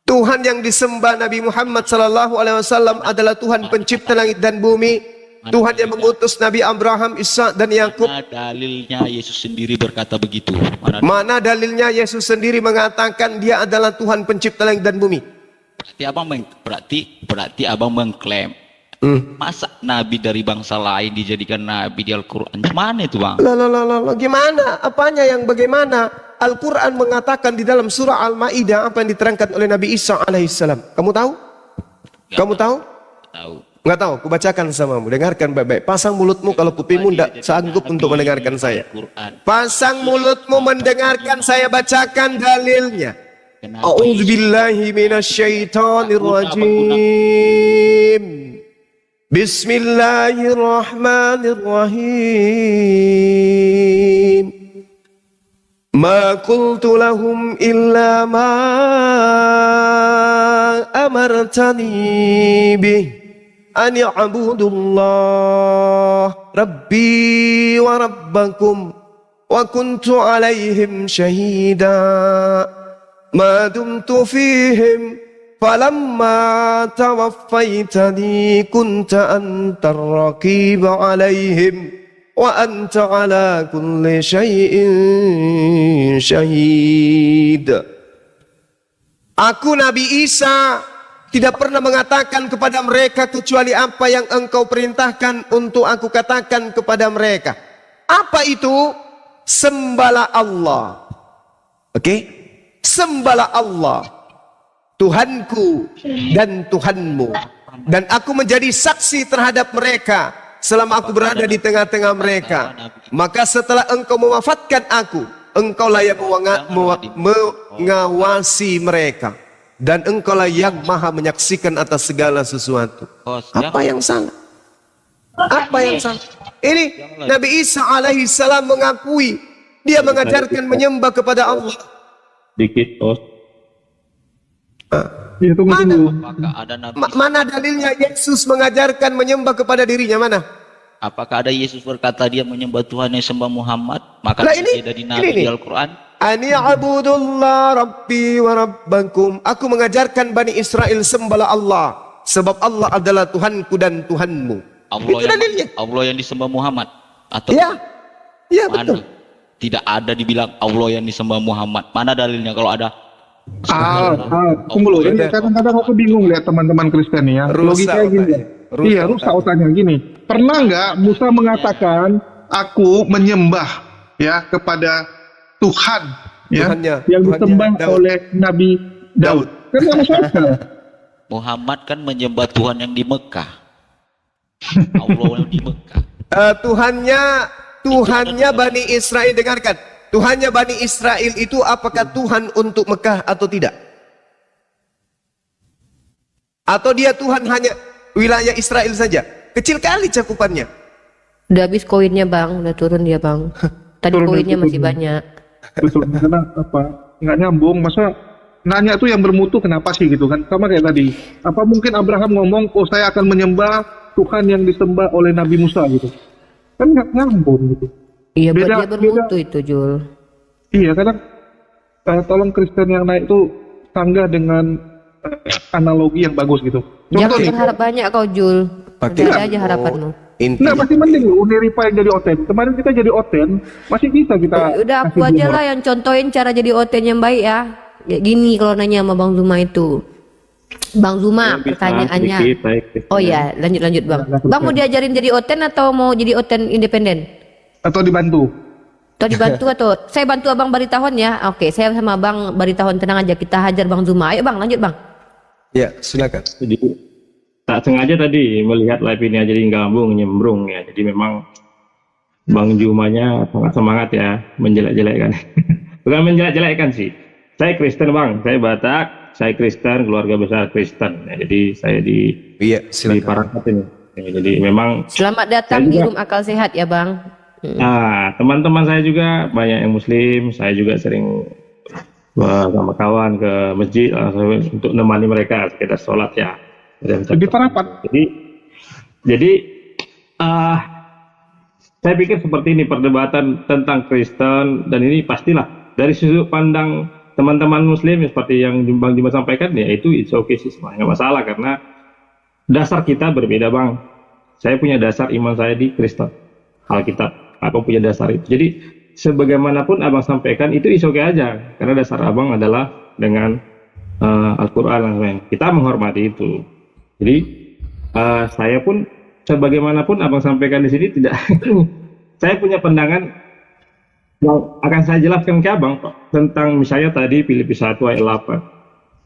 Tuhan yang disembah Nabi Muhammad SAW adalah Tuhan pencipta langit dan bumi. Tuhan yang mengutus Nabi Abraham, Ishak dan Yakub. Mana dalilnya Yesus sendiri berkata begitu? Mana dalilnya Yesus sendiri mengatakan dia adalah Tuhan pencipta langit dan bumi? Berarti abang mengklaim Masa nabi dari bangsa lain dijadikan nabi di Al-Quran? Gimana itu bang? Lah, gimana? Apanya yang bagaimana? Al-Quran mengatakan di dalam surah Al-Ma'idah apa yang diterangkan oleh Nabi Isa alaihissalam. Kamu tahu? Kamu tahu? Tahu. Nggak tahu? Kubacakan samamu. Dengarkan baik-baik. Pasang mulutmu kalau kupingmu tidak sanggup untuk mendengarkan saya. Pasang mulutmu mendengarkan saya bacakan dalilnya. A'udzubillahi minasyaitonirrajim. Bismillahirrahmanirrahim. Ma qultu lahum illa ma amartani bih an ya'budullah rabbi wa rabbakum wa kuntu alaihim syahida ma dumtu fihim falamma tawaffaytani kunta antar raqib alaihim wa anta ala kulli syai'in syahid. Aku Nabi Isa tidak pernah mengatakan kepada mereka kecuali apa yang engkau perintahkan untuk aku katakan kepada mereka. Apa itu? Sembahlah Allah. Oke? Sembahlah Allah, Tuhanku dan Tuhanmu. Dan aku menjadi saksi terhadap mereka selama aku berada di tengah-tengah mereka. Maka setelah engkau mewafatkan aku, engkaulah yang mengawasi mereka. Dan engkaulah yang maha menyaksikan atas segala sesuatu. Apa yang salah? Apa yang salah? Ini Nabi Isa alaihissalam mengakui dia mengajarkan menyembah kepada Allah. Dikit, Mana dalilnya Yesus mengajarkan menyembah kepada dirinya? Mana? Apakah ada Yesus berkata dia menyembah Tuhan yang sembah Muhammad? Maka dia dari Nabi di Al-Quran. Ani abudullah rabbi wa rabbakum. Aku mengajarkan Bani Israel sembahlah Allah, sebab Allah adalah Tuhanku dan Tuhanmu. Allah yang disembah Muhammad atau ya mana? Betul. Tidak ada dibilang Allah yang disembah Muhammad. Mana dalilnya kalau ada? Tunggu loh. Ini kadang-kadang aku bingung lihat teman-teman Kristen ya. Logikanya gini. Iya, rusak otaknya gini. Pernah nggak Musa mengatakan aku menyembah ya kepada Tuhan ya yang disembah oleh Nabi Daud? Kan nggak masuk akal. Muhammad kan menyembah Tuhan yang di Mekah. Allah yang di Mekah. Tuhannya Bani Israel, dengarkan. Tuhannya Bani Israel itu apakah Tuhan untuk Mekah atau tidak? Atau dia Tuhan hanya wilayah Israel saja? Kecil kali cakupannya. Udah habis koinnya bang, udah turun dia bang. Tadi koinnya masih banyak. Betul, karena apa? Nggak nyambung. Masa nanya tuh yang bermutu kenapa sih gitu kan? Sama kayak tadi. Apa mungkin Abraham ngomong, oh saya akan menyembah Tuhan yang disembah oleh Nabi Musa gitu? Kan nggak nyambung gitu. Iya, buat dia bermutu itu, Jul. Iya, kadang tolong Kristen yang naik tuh sanggah dengan analogi yang bagus gitu. Jangan berharap banyak kau, Jul. Ada aja harapanmu. Nah, masih mending loh Uniripa yang jadi oten. Kemarin kita jadi oten, masih bisa kita. Udah aku aja lah yang contohin cara jadi oten yang baik ya. Ya gini kalau nanya sama Bang Zuma itu. Bang Zuma, pertanyaannya. Oh ya, lanjut Bang. Bang mau diajarin jadi oten atau mau jadi oten independen? Atau dibantu? Atau saya bantu Abang Baritahon ya. Oke, saya sama Bang Baritahon, tenang aja, kita hajar Bang Zuma. Ayo Bang, lanjut Bang. Ya, silakan. Tak sengaja tadi melihat live ini aja nyembrung ya. Jadi memang Bang Zumanya sangat semangat ya menjelek-jelekkan. Bukan menjelek-jelekkan sih. Saya Kristen Bang, saya Batak, saya Kristen, keluarga besar Kristen. Ya, jadi saya di Parakat ini. Ya, jadi memang selamat datang di Room Akal Sehat ya Bang. Nah, teman-teman saya juga banyak yang Muslim. Saya juga sering sama kawan ke masjid untuk menemani mereka sekedar sholat ya. Lebih parapat. Jadi saya pikir seperti ini perdebatan tentang Kristen, dan ini pastilah dari sudut pandang teman-teman Muslim seperti yang Bang Juma sampaikan ya, itu it's okay sih, nggak masalah karena dasar kita berbeda Bang. Saya punya dasar iman saya di Kristen, Alkitab. Aku punya dasar itu. Jadi sebagaimanapun Abang sampaikan itu it's okay aja karena dasar Abang adalah dengan Al-Quran. Kita menghormati itu. Jadi saya pun sebagaimanapun abang sampaikan di sini tidak, saya punya pandangan yang akan saya jelaskan ke abang tentang misalnya tadi Filipi 1 ayat 8.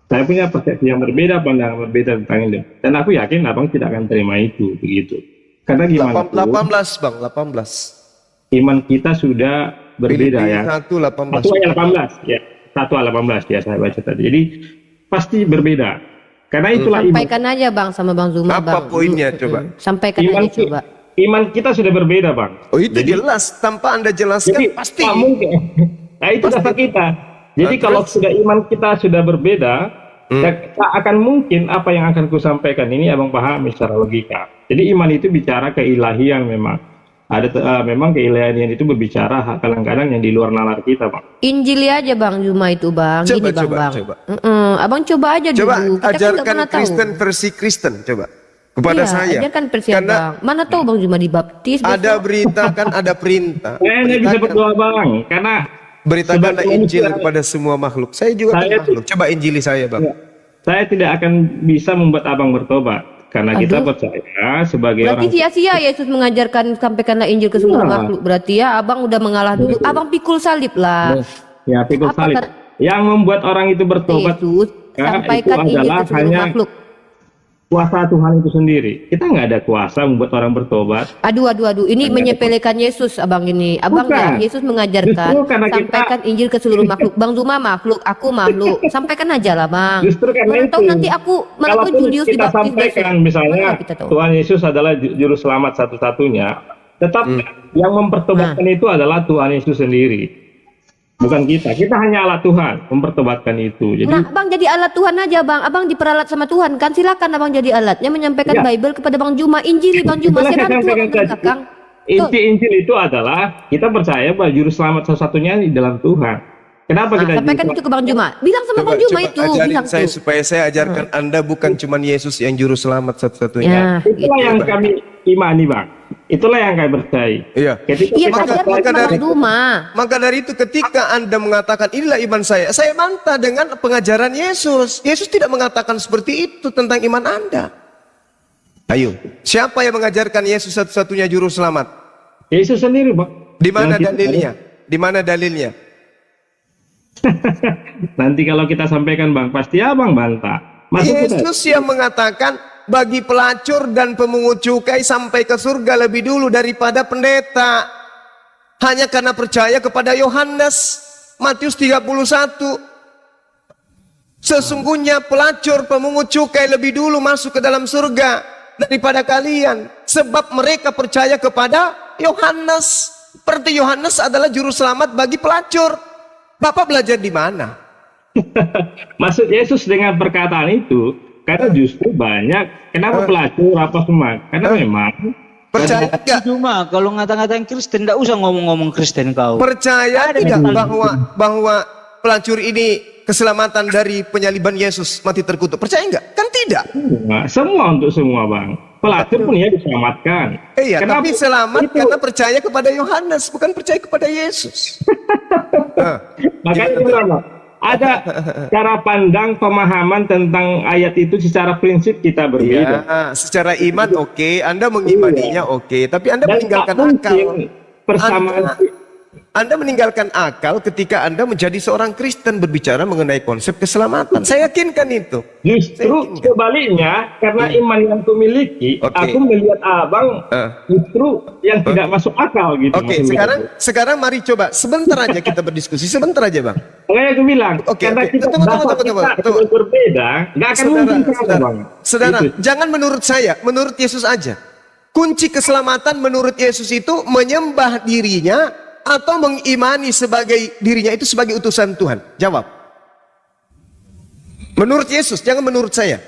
Saya punya persepsi yang berbeda, pandangan berbeda tentang ini, dan aku yakin abang tidak akan terima itu begitu. Karena gimana? 18 bang, 18. Iman kita sudah berbeda ya. 1 18. 1 ayat 18 ya. 1 ayat 18 ya saya baca tadi. Jadi pasti berbeda. Karena itulah Sampaikan aja bang sama Bang Zuma. Apa bang. poinnya coba? Sampaikan iman, aja coba. Iman kita sudah berbeda bang. Oh itu jelas, tanpa Anda jelaskan Jadi pasti. tak mungkin. Nah itu dasar kita. Jadi kalau sudah iman kita sudah berbeda, tak akan mungkin apa yang akan kusampaikan ini abang pahami secara logika. Jadi iman itu bicara keilahian memang. Ada memang keilahian itu berbicara kadang-kadang yang di luar nalar kita, bang. Injili aja Bang Zuma itu bang. Coba, Gini bang, coba, bang. coba. Abang coba aja Coba dulu. Kita kan nggak ajarkan pernah tahu. Kristen versi Kristen coba kepada Iya, saya. ajarkan versi Karena abang. Mana tahu Bang Zuma dibaptis. ada berita kan ada perintah. Saya bisa berdoa bang, karena Beritakanlah sebagai Injil manusia, kepada semua makhluk. Saya juga kan Saya- makhluk. Coba Injili saya bang. saya tidak akan bisa membuat abang bertobat. Karena kita Aduh. percaya sebagai Berarti orang sia-sia Yesus mengajarkan sampaikanlah Injil ke semua Iya. makhluk. Berarti ya abang udah mengalah dulu. Abang pikul salib lah. ya pikul Apa salib. kata- Yang membuat orang itu bertobat Yesus ya, sampaikan itu Injil adalah ke seluruh hanya makhluk. kuasa Tuhan itu sendiri. Kita nggak ada kuasa membuat orang bertobat. Aduh. Ini menyepelekan Yesus abang ini. Abang Bukan. ya, Yesus mengajarkan Justru karena kita- sampaikan Injil ke seluruh makhluk. Bang Zuma makhluk, aku makhluk. Sampaikan aja lah bang. Justru karena Mana tahu itu, nanti aku mana tahu kalaupun Julius kita dibaptis sampaikan besok. misalnya Mana kita tahu. Tuhan Yesus adalah juru selamat satu-satunya, tetap yang mempertobatkan itu adalah Tuhan Yesus sendiri, bukan kita. Kita hanya alat Tuhan mempertobatkan itu. Jadi Nah, abang jadi alat Tuhan aja, bang. Abang diperalat sama Tuhan, kan? Silakan abang jadi alatnya menyampaikan Ya. Bible kepada Bang Zuma, Injili Bang Zuma. itulah Saya saya bantu sampaikan abang dari tadi. belakang. Inti Injil itu adalah kita percaya bahwa juru selamat satu-satunya di dalam Tuhan. Kenapa Nah, kita sampaikan itu ke Bang Zuma. Bilang sama Bang Zuma itu. ajarin Bilang saya tuh. supaya saya ajarkan Anda bukan cuma Yesus yang juru selamat satu-satunya. Ya, Itulah yang kami imani, bang. Itulah yang kami percaya. Iya. Ketika Iya, kita ajarkan percaya sama Bang Zuma. Maka dari itu ketika Anda mengatakan inilah iman saya bantah dengan pengajaran Yesus. Yesus tidak mengatakan seperti itu tentang iman Anda. Ayo, siapa yang mengajarkan Yesus satu-satunya juru selamat? Yesus sendiri, bang. Di mana Yang kita- dalilnya? Di mana dalilnya? Nanti kalau kita sampaikan, bang, pasti abang bantah. Masuk kita. Yesus yang mengatakan bagi pelacur dan pemungut cukai sampai ke surga lebih dulu daripada pendeta. Hanya karena percaya kepada Yohanes. Matius 31. Sesungguhnya pelacur pemungut cukai lebih dulu masuk ke dalam surga daripada kalian. Sebab mereka percaya kepada Yohanes. Berarti Yohanes adalah juru selamat bagi pelacur. Bapak belajar di mana? Maksud Yesus dengan perkataan itu, karena justru banyak. Kenapa pelacur apa semua? Karena memang Percaya enggak? Cuma kalau ngata-ngatain Kristen, enggak usah ngomong-ngomong Kristen kau. Percaya tidak bahwa pelacur ini keselamatan dari penyaliban Yesus mati terkutuk? Percaya enggak? Kan tidak. semua untuk semua, bang. Pelacur pun ya diselamatkan. Iya, Kenapa? tapi selamat Itu. karena percaya kepada Yohanes, bukan percaya kepada Yesus. Makanya itu, bang. Ada cara pandang pemahaman tentang ayat itu secara prinsip kita berbeda. Ya, secara iman oke, Anda mengimaninya oke, tapi Anda Dan meninggalkan tak mungkin akal. persamaan Anda meninggalkan akal ketika Anda menjadi seorang Kristen berbicara mengenai konsep keselamatan. Saya yakinkan itu. Justru sebaliknya, karena iman yang kumiliki, aku melihat abang justru yang tidak masuk akal gitu. Oke, sekarang mari coba sebentar aja kita berdiskusi, sebentar aja, Bang. Makanya aku bilang, Oke, karena kita tunggu. kita berbeda, nggak akan mungkin sama, bang. Saudara, Itu. jangan menurut saya, menurut Yesus aja. Kunci keselamatan menurut Yesus itu menyembah dirinya atau mengimani sebagai dirinya itu sebagai utusan Tuhan. Jawab. Menurut Yesus, jangan menurut saya.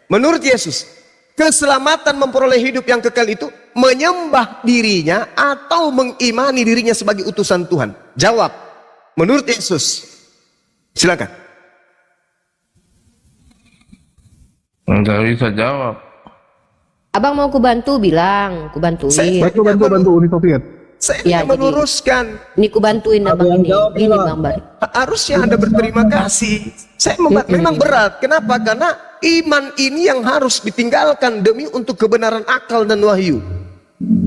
Menurut Yesus, keselamatan memperoleh hidup yang kekal itu menyembah dirinya atau mengimani dirinya sebagai utusan Tuhan. Jawab. Menurut Yesus. Silakan. Enggak bisa jawab. Abang mau kubantu bilang, kubantuin. Bantu Uni Soviet. Saya Ya, hanya meluruskan. Ini ku bantuin abang ini. Ini Bang Bar. Harusnya Anda berterima kasih. Saya memang berat. Kenapa? Karena iman ini yang harus ditinggalkan demi untuk kebenaran akal dan wahyu.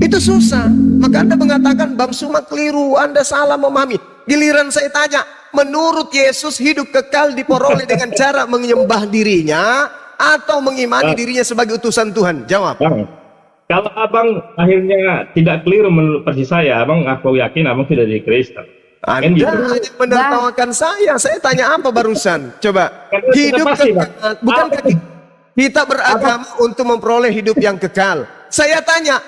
Itu susah. Maka Anda mengatakan Bang Suma keliru, Anda salah memahami. Giliran saya tanya, menurut Yesus hidup kekal diperoleh dengan cara menyembah dirinya atau mengimani dirinya sebagai utusan Tuhan? Jawab. Kalau abang akhirnya tidak keliru menurut versi saya, abang aku yakin abang sudah jadi Kristen. Anda hanya menertawakan saya. Saya tanya apa barusan? Coba. Hidup kekal. Bukankah kita beragama untuk memperoleh hidup yang kekal? Saya tanya,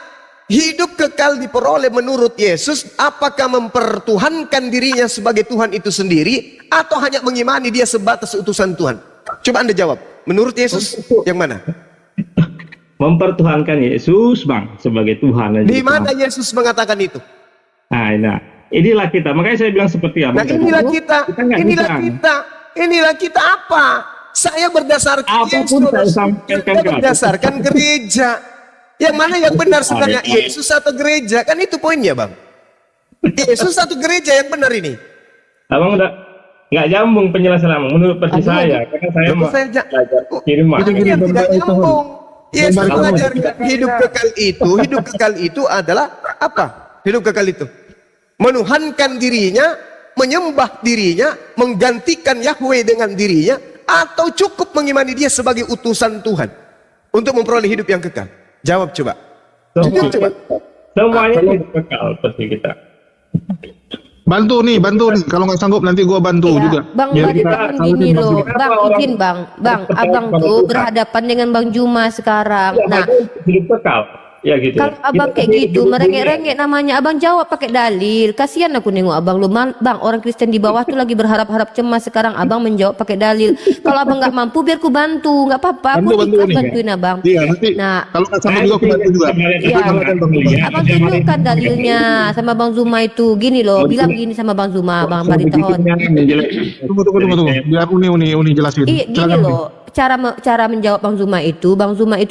hidup kekal diperoleh menurut Yesus, apakah mempertuhankan dirinya sebagai Tuhan itu sendiri, atau hanya mengimani dia sebatas utusan Tuhan? Coba Anda jawab. Menurut Yesus yang mana? Mempertuhankan Yesus, Bang, sebagai Tuhan. Di mana Yesus mengatakan itu? Nah, inilah kita. Makanya saya bilang seperti apa? Nah, inilah kita apa? Saya berdasarkan Yesus, berdasarkan gereja. Yang mana yang benar sebenarnya, Yesus atau gereja? Kan itu poinnya, Bang. Yesus atau gereja yang benar ini? Abang udah nggak nyambung penjelasan abang menurut versi saya, karena saya mau kiriman. Tidak nyambung. Yesus mengajarkan hidup kekal itu adalah apa? Hidup kekal itu menuhankan dirinya, menyembah dirinya, menggantikan Yahweh dengan dirinya, atau cukup mengimani dia sebagai utusan Tuhan untuk memperoleh hidup yang kekal. Jawab coba. Semuanya hidup kekal seperti kita. Bantu nih, kalau nggak sanggup nanti gua bantu juga. Bang, gini loh, Bang, izin Bang, abang tuh berhadapan dengan Bang Juma sekarang. Nah, hidup kekal. Ya gitu. Kalau abang kayak gitu, merengek-rengek namanya, abang jawab pakai dalil. Kasihan aku nengok abang lu, Bang, orang Kristen di bawah tuh lagi berharap-harap cemas sekarang. Abang menjawab pakai dalil. Kalau abang nggak mampu, biar ku bantu, nggak apa-apa. Aku bantuin abang. Iya, nanti. Nah, kalau nggak sama juga aku bantu juga. Iya, abang tunjukkan dalilnya sama Bang Zuma itu. Gini loh, bilang gini sama Bang Zuma, Bang Baritahon. Tunggu. Biar Uni jelasin. Iya, gini loh. Cara menjawab Bang Zuma itu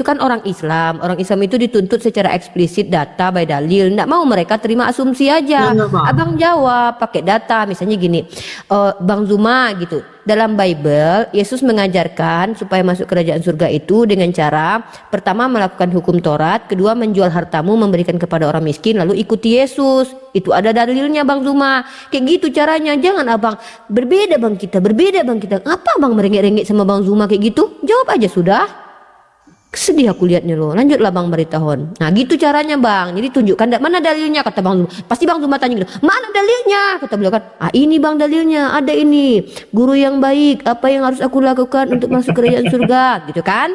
kan orang Islam itu dituntut secara eksplisit data by dalil, nggak mau mereka terima asumsi aja. Abang jawab pakai data, misalnya gini, Bang Zuma gitu, dalam Bible Yesus mengajarkan supaya masuk kerajaan surga itu dengan cara pertama melakukan hukum Taurat, kedua menjual hartamu memberikan kepada orang miskin, lalu ikuti Yesus. Itu ada dalilnya Bang Zuma. Kayak gitu caranya. Jangan abang berbeda bang kita. Apa abang merengek-rengek sama Bang Zuma kayak gitu? Jawab aja sudah. Sedih aku lihatnya loh. Lanjutlah Bang Baritahon. Nah gitu caranya Bang. Jadi tunjukkan mana dalilnya, kata Bang Zuma. Pasti Bang Zuma tanya gitu, mana dalilnya? Kata beliau kan, ini Bang dalilnya, ada ini. Guru yang baik, apa yang harus aku lakukan untuk masuk kerajaan surga, gitu kan?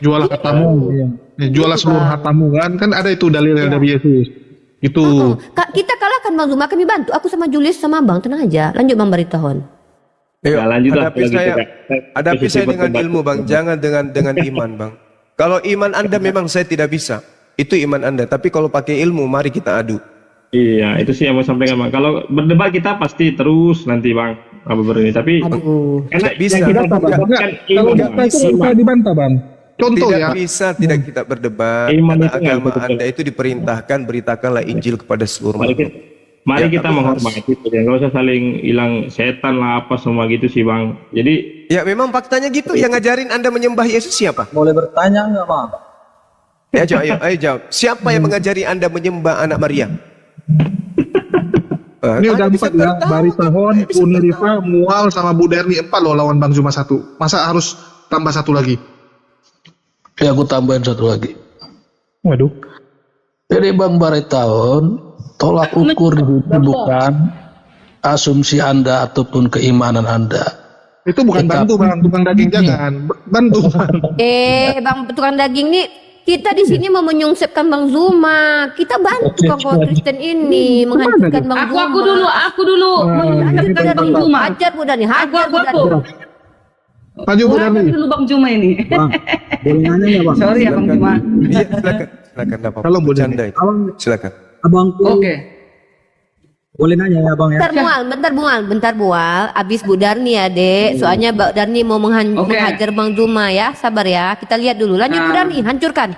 Jual hartamu, jualah seluruh hartamu kan ada itu dalilnya dari Yesus. Itu. Kita kalahkan Bang Zuma, kami bantu. Aku sama Julius sama Bang, tenang aja. Lanjut Bang Baritahon. Ayo, hadapi saya dengan ilmu Bang, jangan dengan iman Bang. Kalau iman Anda memang saya tidak bisa, itu iman Anda. Tapi kalau pakai ilmu, mari kita adu. Iya, itu sih yang mau sampaikan Bang. Kalau berdebat kita pasti terus nanti Bang, ini. Tapi tidak bisa. Kalau data itu bisa dibantah Bang. Contoh tidak ya. bisa tidak kita berdebat. Karena agama Anda itu diperintahkan beritakanlah Injil kepada seluruh makhluk. Mari kita menghormati itu, ya nggak usah saling hilang setan lah apa semua gitu sih Bang. Jadi ya memang faktanya gitu. Yang ngajarin Anda menyembah Yesus siapa? Boleh bertanya nggak Bang? Ya ayo jawab. Siapa yang mengajari Anda menyembah anak Maria? Ini udah 4 ya, Baritahon, Uni Rifa, Mual sama Bu Derni 4 loh lawan Bang Zuma 1. Masa harus tambah 1 lagi? Ya aku tambahin 1 lagi. Waduh. Jadi Bang Baritahon, tolak ukur itu bukan asumsi Anda ataupun keimanan Anda. Itu bukan bantu Bang, tukang daging jangan. Bantu. Bang tukang daging nih, kita di sini mau menyungsepkan Bang Zuma. Kita bantu kaum Kristen ini menghancurkan Bang Zuma. Aku dulu. Hajar Bang Zuma. Hajar Budani. Maju Bu Darmi. Dulu Bang Zuma ini. Bang, boleh nanya nggak Bang? Sorry ya Bang Zuma. Iya, silakan apa? Kalau Bu Darmi. Silakan. Abangku. Oke. Boleh nanya ya Bang ya? Bentar Bual. Abis Bu Darni ya Dek. Soalnya Mbak Darni mau menghajar Bang Zuma ya. Sabar ya. Kita lihat dulu. Lanjut Bu Darni, hancurkan.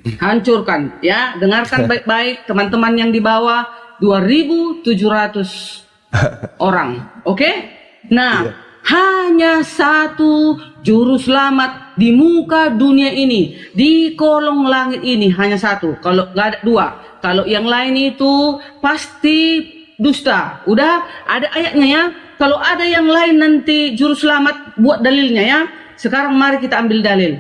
Hancurkan ya, dengarkan baik-baik teman-teman yang di bawah 2.700 orang. Oke? Nah, hanya satu juru selamat di muka dunia ini, di kolong langit ini hanya satu. Kalau nggak ada dua, kalau yang lain itu pasti dusta. Udah ada ayatnya ya. Kalau ada yang lain nanti juru selamat buat dalilnya ya. Sekarang mari kita ambil dalil.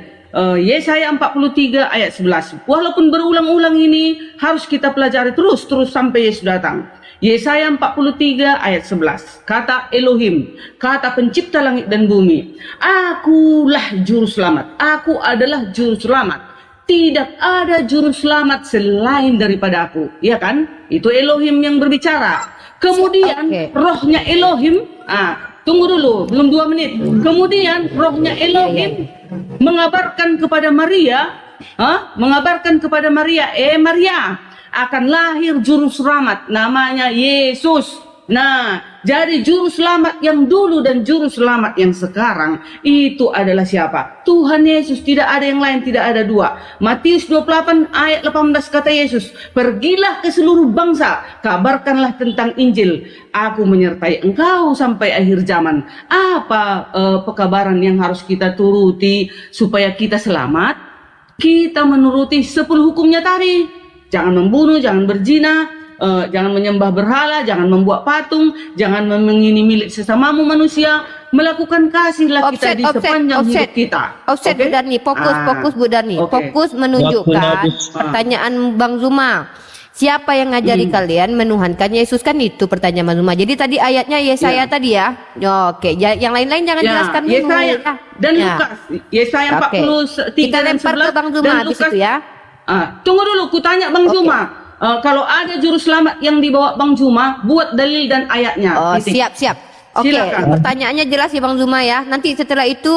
Yesaya 43 ayat 11. Walaupun berulang-ulang ini harus kita pelajari terus sampai Yesus datang. Yesaya 43 ayat 11. Kata Elohim, kata pencipta langit dan bumi. Akulah juru selamat. Aku adalah juru selamat. Tidak ada juru selamat selain daripada aku. Iya kan? Itu Elohim yang berbicara. Kemudian rohnya Elohim, tunggu dulu, belum 2 menit. Kemudian rohnya Elohim mengabarkan kepada Maria, Maria, akan lahir juru selamat namanya Yesus. Nah, jadi juru selamat yang dulu dan juru selamat yang sekarang itu adalah siapa? Tuhan Yesus, tidak ada yang lain, tidak ada dua. Matius 28 ayat 18 kata Yesus, pergilah ke seluruh bangsa, kabarkanlah tentang Injil. Aku menyertai engkau sampai akhir zaman. Apa pekabaran yang harus kita turuti supaya kita selamat? Kita menuruti 10 hukumnya tadi. Jangan membunuh, jangan berzina, jangan menyembah berhala, jangan membuat patung, jangan mengingini milik sesamamu manusia, melakukan kasihlah kita di sepanjang hidup kita. Offset Bu Darni, fokus Bu Darni, fokus menunjukkan pertanyaan Bang Zuma. Siapa yang ngajari kalian menuhankan Yesus, kan itu pertanyaan Bang Zuma. Jadi tadi ayatnya Yesaya tadi ya. Oke, yang lain-lain jangan jelaskan dulu. Yesaya dan Lukas. Yesaya 43 kita lempar ke Bang Zuma habis itu ya. Tunggu dulu, kutanya Bang Zuma. Kalau ada juru selamat yang dibawa Bang Zuma, buat dalil dan ayatnya. Oh, siap. Oke, pertanyaannya jelas ya Bang Zuma ya. Nanti setelah itu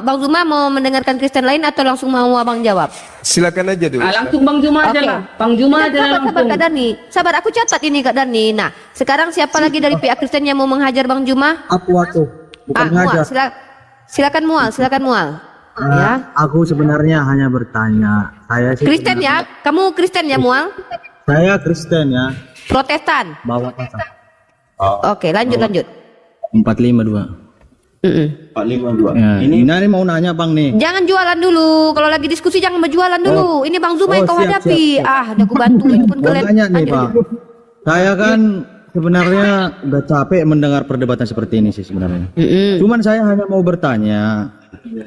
Bang Zuma mau mendengarkan Kristen lain atau langsung mau Abang jawab? Silakan aja dulu. Langsung Bang Zuma aja lah. Bang Zuma aja langsung. Sabar Kak Darni. Sabar, aku catat ini Kak Darni. Nah, sekarang siapa lagi dari pihak Kristen yang mau menghajar Bang Zuma? Aku. Bukan Mual. Silakan Mual. Ya. Aku sebenarnya hanya bertanya. Saya sih Kristen ya? Kamu Kristen ya Mual? Saya Kristen ya. Protestan. Bawa pasang. Oke, lanjut. 452. 452. Ya, ini mau nanya Bang nih. Jangan jualan dulu. Kalau lagi diskusi jangan berjualan dulu. Ini Bang Zuma yang kau hadapi. Siap. Udah aku bantuin pun kalian. Tanya nih Bang. Saya kan sebenarnya udah capek mendengar perdebatan seperti ini sih sebenarnya. Cuman saya hanya mau bertanya,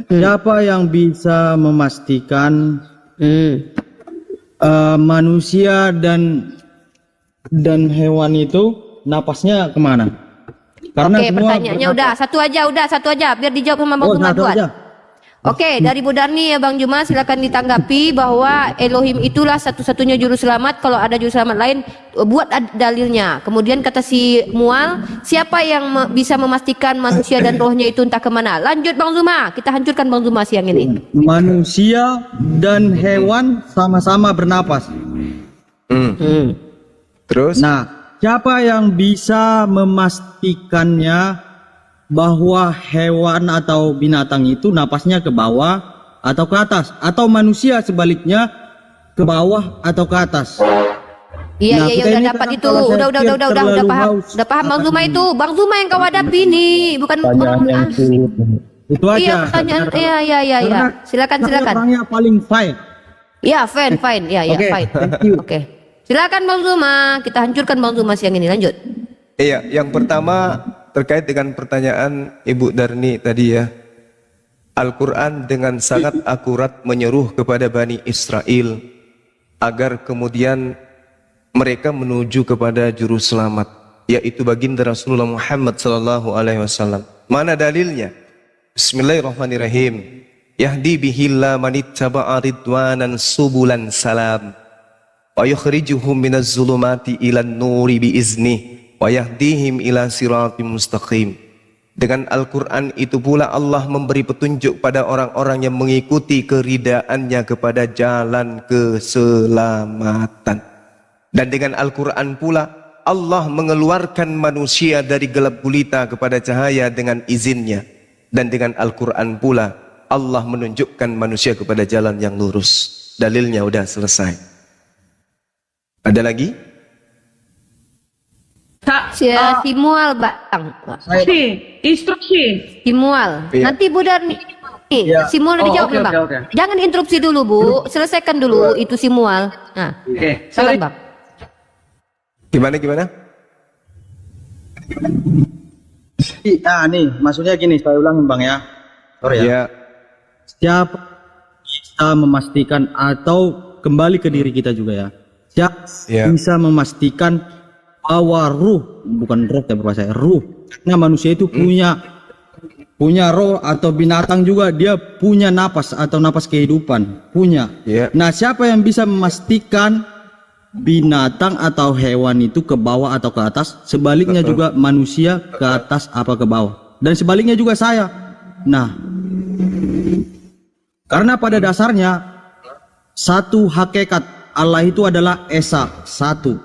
siapa yang bisa memastikan manusia dan hewan itu napasnya kemana? Karena oke, pertanyaannya udah satu aja biar dijawab sama Bang Zuma duluan. Oke, dari Bu Darni ya Bang Zuma, silakan ditanggapi bahwa Elohim itulah satu-satunya juru selamat. Kalau ada juru selamat lain buat dalilnya. Kemudian kata si Mual, siapa yang bisa memastikan manusia dan rohnya itu entah kemana? Lanjut Bang Zuma, kita hancurkan Bang Zuma siang ini. Manusia dan hewan sama-sama bernapas. Terus? Nah, siapa yang bisa memastikannya bahwa hewan atau binatang itu napasnya ke bawah atau ke atas, atau manusia sebaliknya ke bawah atau ke atas? Iya, udah dapat itu. Udah paham Bang Zuma itu. Bang Zuma yang kau hadapi nih, bukan itu aja. Iya, pertanyaan. Iya. Silakan. Orangnya paling fine. Iya, fine. Iya, fine. Oke. Silakan Bang Zuma, kita hancurkan Bang Zuma siang ini. Lanjut. Iya, yang pertama terkait dengan pertanyaan Ibu Darni tadi ya. Al-Quran dengan sangat akurat menyuruh kepada Bani Israel agar kemudian mereka menuju kepada juru selamat, yaitu baginda Rasulullah Muhammad SAW. Mana dalilnya? Bismillahirrahmanirrahim. Yahdi bihillah manittaba'a ridwanan subulan salam wa yukhrijuhum minaz zulumati ilan nuri biiznih wa yahdihim ila siratim mustaqim. Dengan Al-Quran itu pula Allah memberi petunjuk pada orang-orang yang mengikuti keridaannya kepada jalan keselamatan. Dan dengan Al-Quran pula Allah mengeluarkan manusia dari gelap gulita kepada cahaya dengan izinnya. Dan dengan Al-Quran pula Allah menunjukkan manusia kepada jalan yang lurus. dalilnya udah selesai. Ada lagi? Simual, Bang. Instruksi. Simual. Iya. Nanti Bu Darni. Iya. Simual dijawab oke, dulu, Bang. oke. Jangan interupsi dulu, Bu. Selesaikan dulu itu simual. Nah, Oke. silakan, Bang. Gimana? Nih, maksudnya gini, saya ulangin Bang ya. Sorry ya. Iya. Siapa bisa memastikan atau kembali ke diri kita juga ya. Siapa bisa memastikan bahwa ruh, bukan roh tapi bahasa ruh. Karena manusia itu punya roh, atau binatang juga dia punya napas atau napas kehidupan, punya. Nah, siapa yang bisa memastikan binatang atau hewan itu ke bawah atau ke atas, sebaliknya juga manusia ke atas apa ke bawah, dan sebaliknya juga saya. Nah, karena pada dasarnya satu hakikat Allah itu adalah Esa, satu.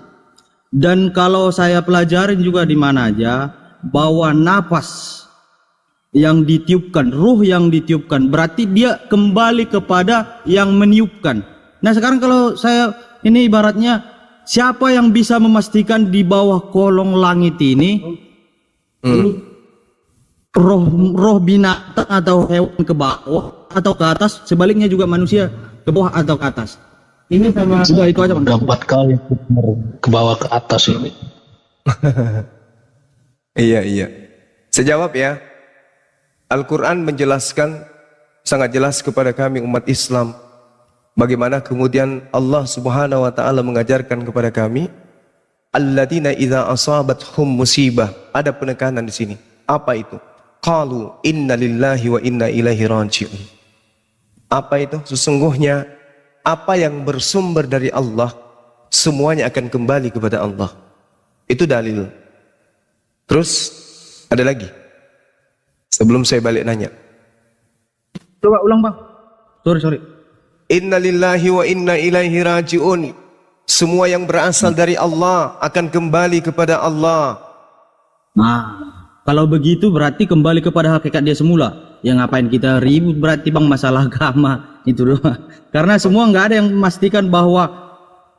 Dan kalau saya pelajarin juga di mana aja, bahwa napas yang ditiupkan, ruh yang ditiupkan, berarti dia kembali kepada yang meniupkan. Nah, sekarang kalau saya ini ibaratnya, siapa yang bisa memastikan di bawah kolong langit ini roh binatang atau hewan ke bawah atau ke atas, sebaliknya juga manusia ke bawah atau ke atas? Ini sama sudah itu aja Bang. Udah 4 kali ke bawah ke atas ini. Iya. Saya jawab ya. Al-Quran menjelaskan sangat jelas kepada kami umat Islam, bagaimana kemudian Allah Subhanahu wa Ta'ala mengajarkan kepada kami, alladzina idza asabathum musibah. Ada penekanan di sini. Apa itu? Qalu inna lillahi wa inna ilaihi raji'un. Apa itu? Sesungguhnya apa yang bersumber dari Allah, semuanya akan kembali kepada Allah. Itu dalil. Terus ada lagi? Sebelum saya balik nanya. Coba ulang Bang. Sorry. Inna lillahi wa inna ilaihi raji'un. Semua yang berasal dari Allah akan kembali kepada Allah. Nah, kalau begitu berarti kembali kepada hakikat dia semula. Ya ngapain kita ribut berarti Bang masalah agama itu doang. Karena semua nggak ada yang memastikan bahwa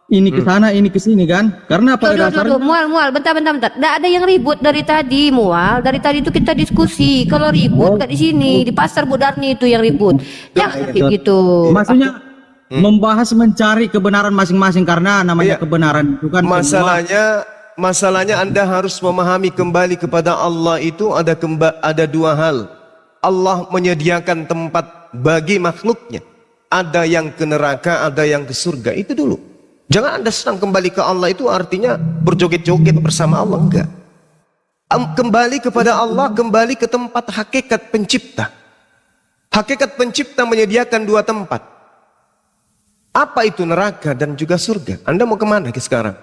ini ke sana, ini ke sini kan? Karena pada dasarnya Mual, bentar. Nggak ada yang ribut dari tadi, Mual. Dari tadi itu kita diskusi. Kalau ribut nggak di sini, di pasar Bu Darni itu yang ribut. Jangan gitu. Maksudnya membahas mencari kebenaran masing-masing, karena namanya kebenaran itu kan Masalahnya Anda harus memahami kembali kepada Allah itu ada dua hal. Allah menyediakan tempat bagi makhluknya. Ada yang ke neraka, ada yang ke surga. Itu dulu. Jangan Anda senang kembali ke Allah itu artinya berjoget-joget bersama Allah. Enggak. Kembali kepada Allah, kembali ke tempat hakikat pencipta. Hakikat pencipta menyediakan dua tempat. Apa itu neraka dan juga surga? Anda mau kemana sekarang?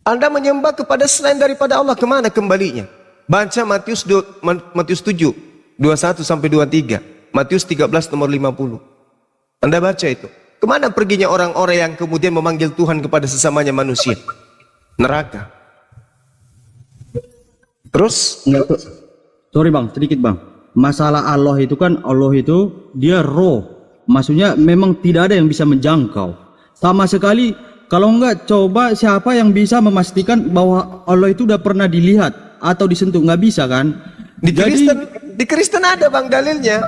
Anda menyembah kepada selain daripada Allah, kemana kembalinya? Baca Matius 7, 21 sampai 23. Matius 13 nomor 50. Anda baca itu. Kemana perginya orang-orang yang kemudian memanggil Tuhan kepada sesamanya manusia? Neraka. Terus? Sorry Bang, sedikit Bang. Masalah Allah itu kan, Allah itu dia roh. Maksudnya memang tidak ada yang bisa menjangkau. Sama sekali, kalau enggak coba siapa yang bisa memastikan bahwa Allah itu udah pernah dilihat atau disentuh? Nggak bisa kan? Di Kristen ada Bang dalilnya.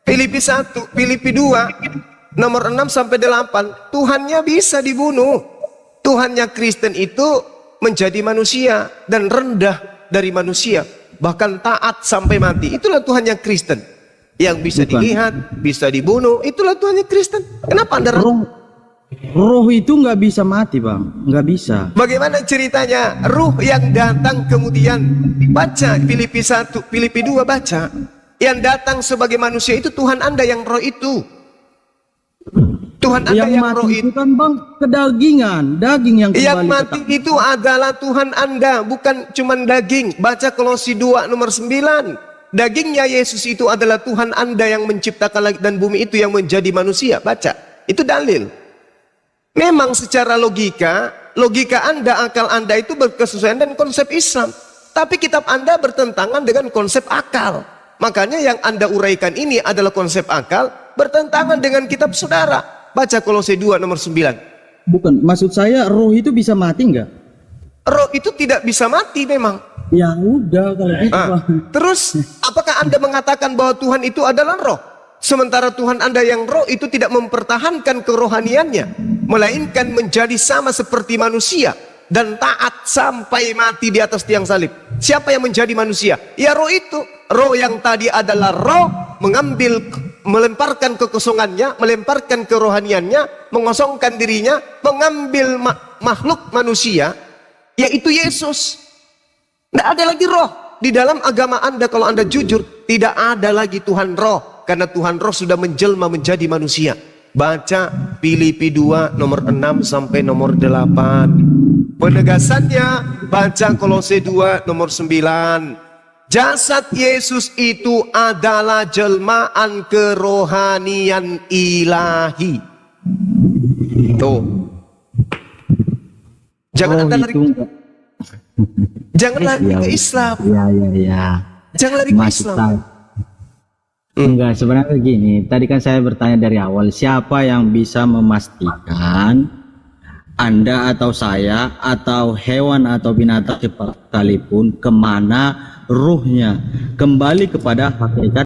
Filipi 1, Filipi 2, nomor 6 sampai 8. Tuhannya bisa dibunuh. Tuhannya Kristen itu menjadi manusia dan rendah dari manusia, bahkan taat sampai mati. Itulah Tuhannya Kristen. Yang bisa dilihat, bisa dibunuh. Itulah Tuhannya Kristen. Kenapa Anda Roh itu nggak bisa mati Bang, nggak bisa. Bagaimana ceritanya? Ruh yang datang kemudian, baca Filipi 1, Filipi 2 baca. Yang datang sebagai manusia itu Tuhan Anda yang roh itu. Tuhan Anda yang roh itu kan Bang kedagingan, daging yang kembali. Yang mati itu adalah Tuhan Anda, bukan cuman daging. Baca Kolose 2 nomor 9. Dagingnya Yesus itu adalah Tuhan Anda yang menciptakan langit dan bumi itu yang menjadi manusia. Baca, itu dalil. Memang secara logika Anda, akal Anda itu berkesesuaian dengan konsep Islam. Tapi kitab Anda bertentangan dengan konsep akal. Makanya yang Anda uraikan ini adalah konsep akal, bertentangan dengan kitab saudara. Baca Kolose 2 nomor 9. Bukan, maksud saya roh itu bisa mati enggak? Roh itu tidak bisa mati memang. Ya udah kalau gitu. Terus apakah Anda mengatakan bahwa Tuhan itu adalah roh? Sementara Tuhan Anda yang roh itu tidak mempertahankan kerohaniannya, melainkan menjadi sama seperti manusia dan taat sampai mati di atas tiang salib. Siapa yang menjadi manusia? Ya roh itu. Roh yang tadi adalah roh melemparkan kekosongannya, melemparkan kerohaniannya, mengosongkan dirinya, mengambil makhluk manusia, yaitu Yesus. Tidak ada lagi roh. Di dalam agama Anda, kalau Anda jujur, tidak ada lagi Tuhan roh. Karena Tuhan roh sudah menjelma menjadi manusia. Baca Filipi 2 nomor 6 sampai nomor 8. Penegasannya, baca Kolose 2 nomor 9. Jasad Yesus itu adalah jelmaan kerohanian ilahi. Tuh. Jangan Anda lari. Jangan lari ke Islam. Ya. Jangan lari ke Islam. Enggak, sebenarnya gini. Tadi kan saya bertanya dari awal, siapa yang bisa memastikan Anda atau saya atau hewan atau binatang sekalipun kemana ruhnya kembali kepada hakikat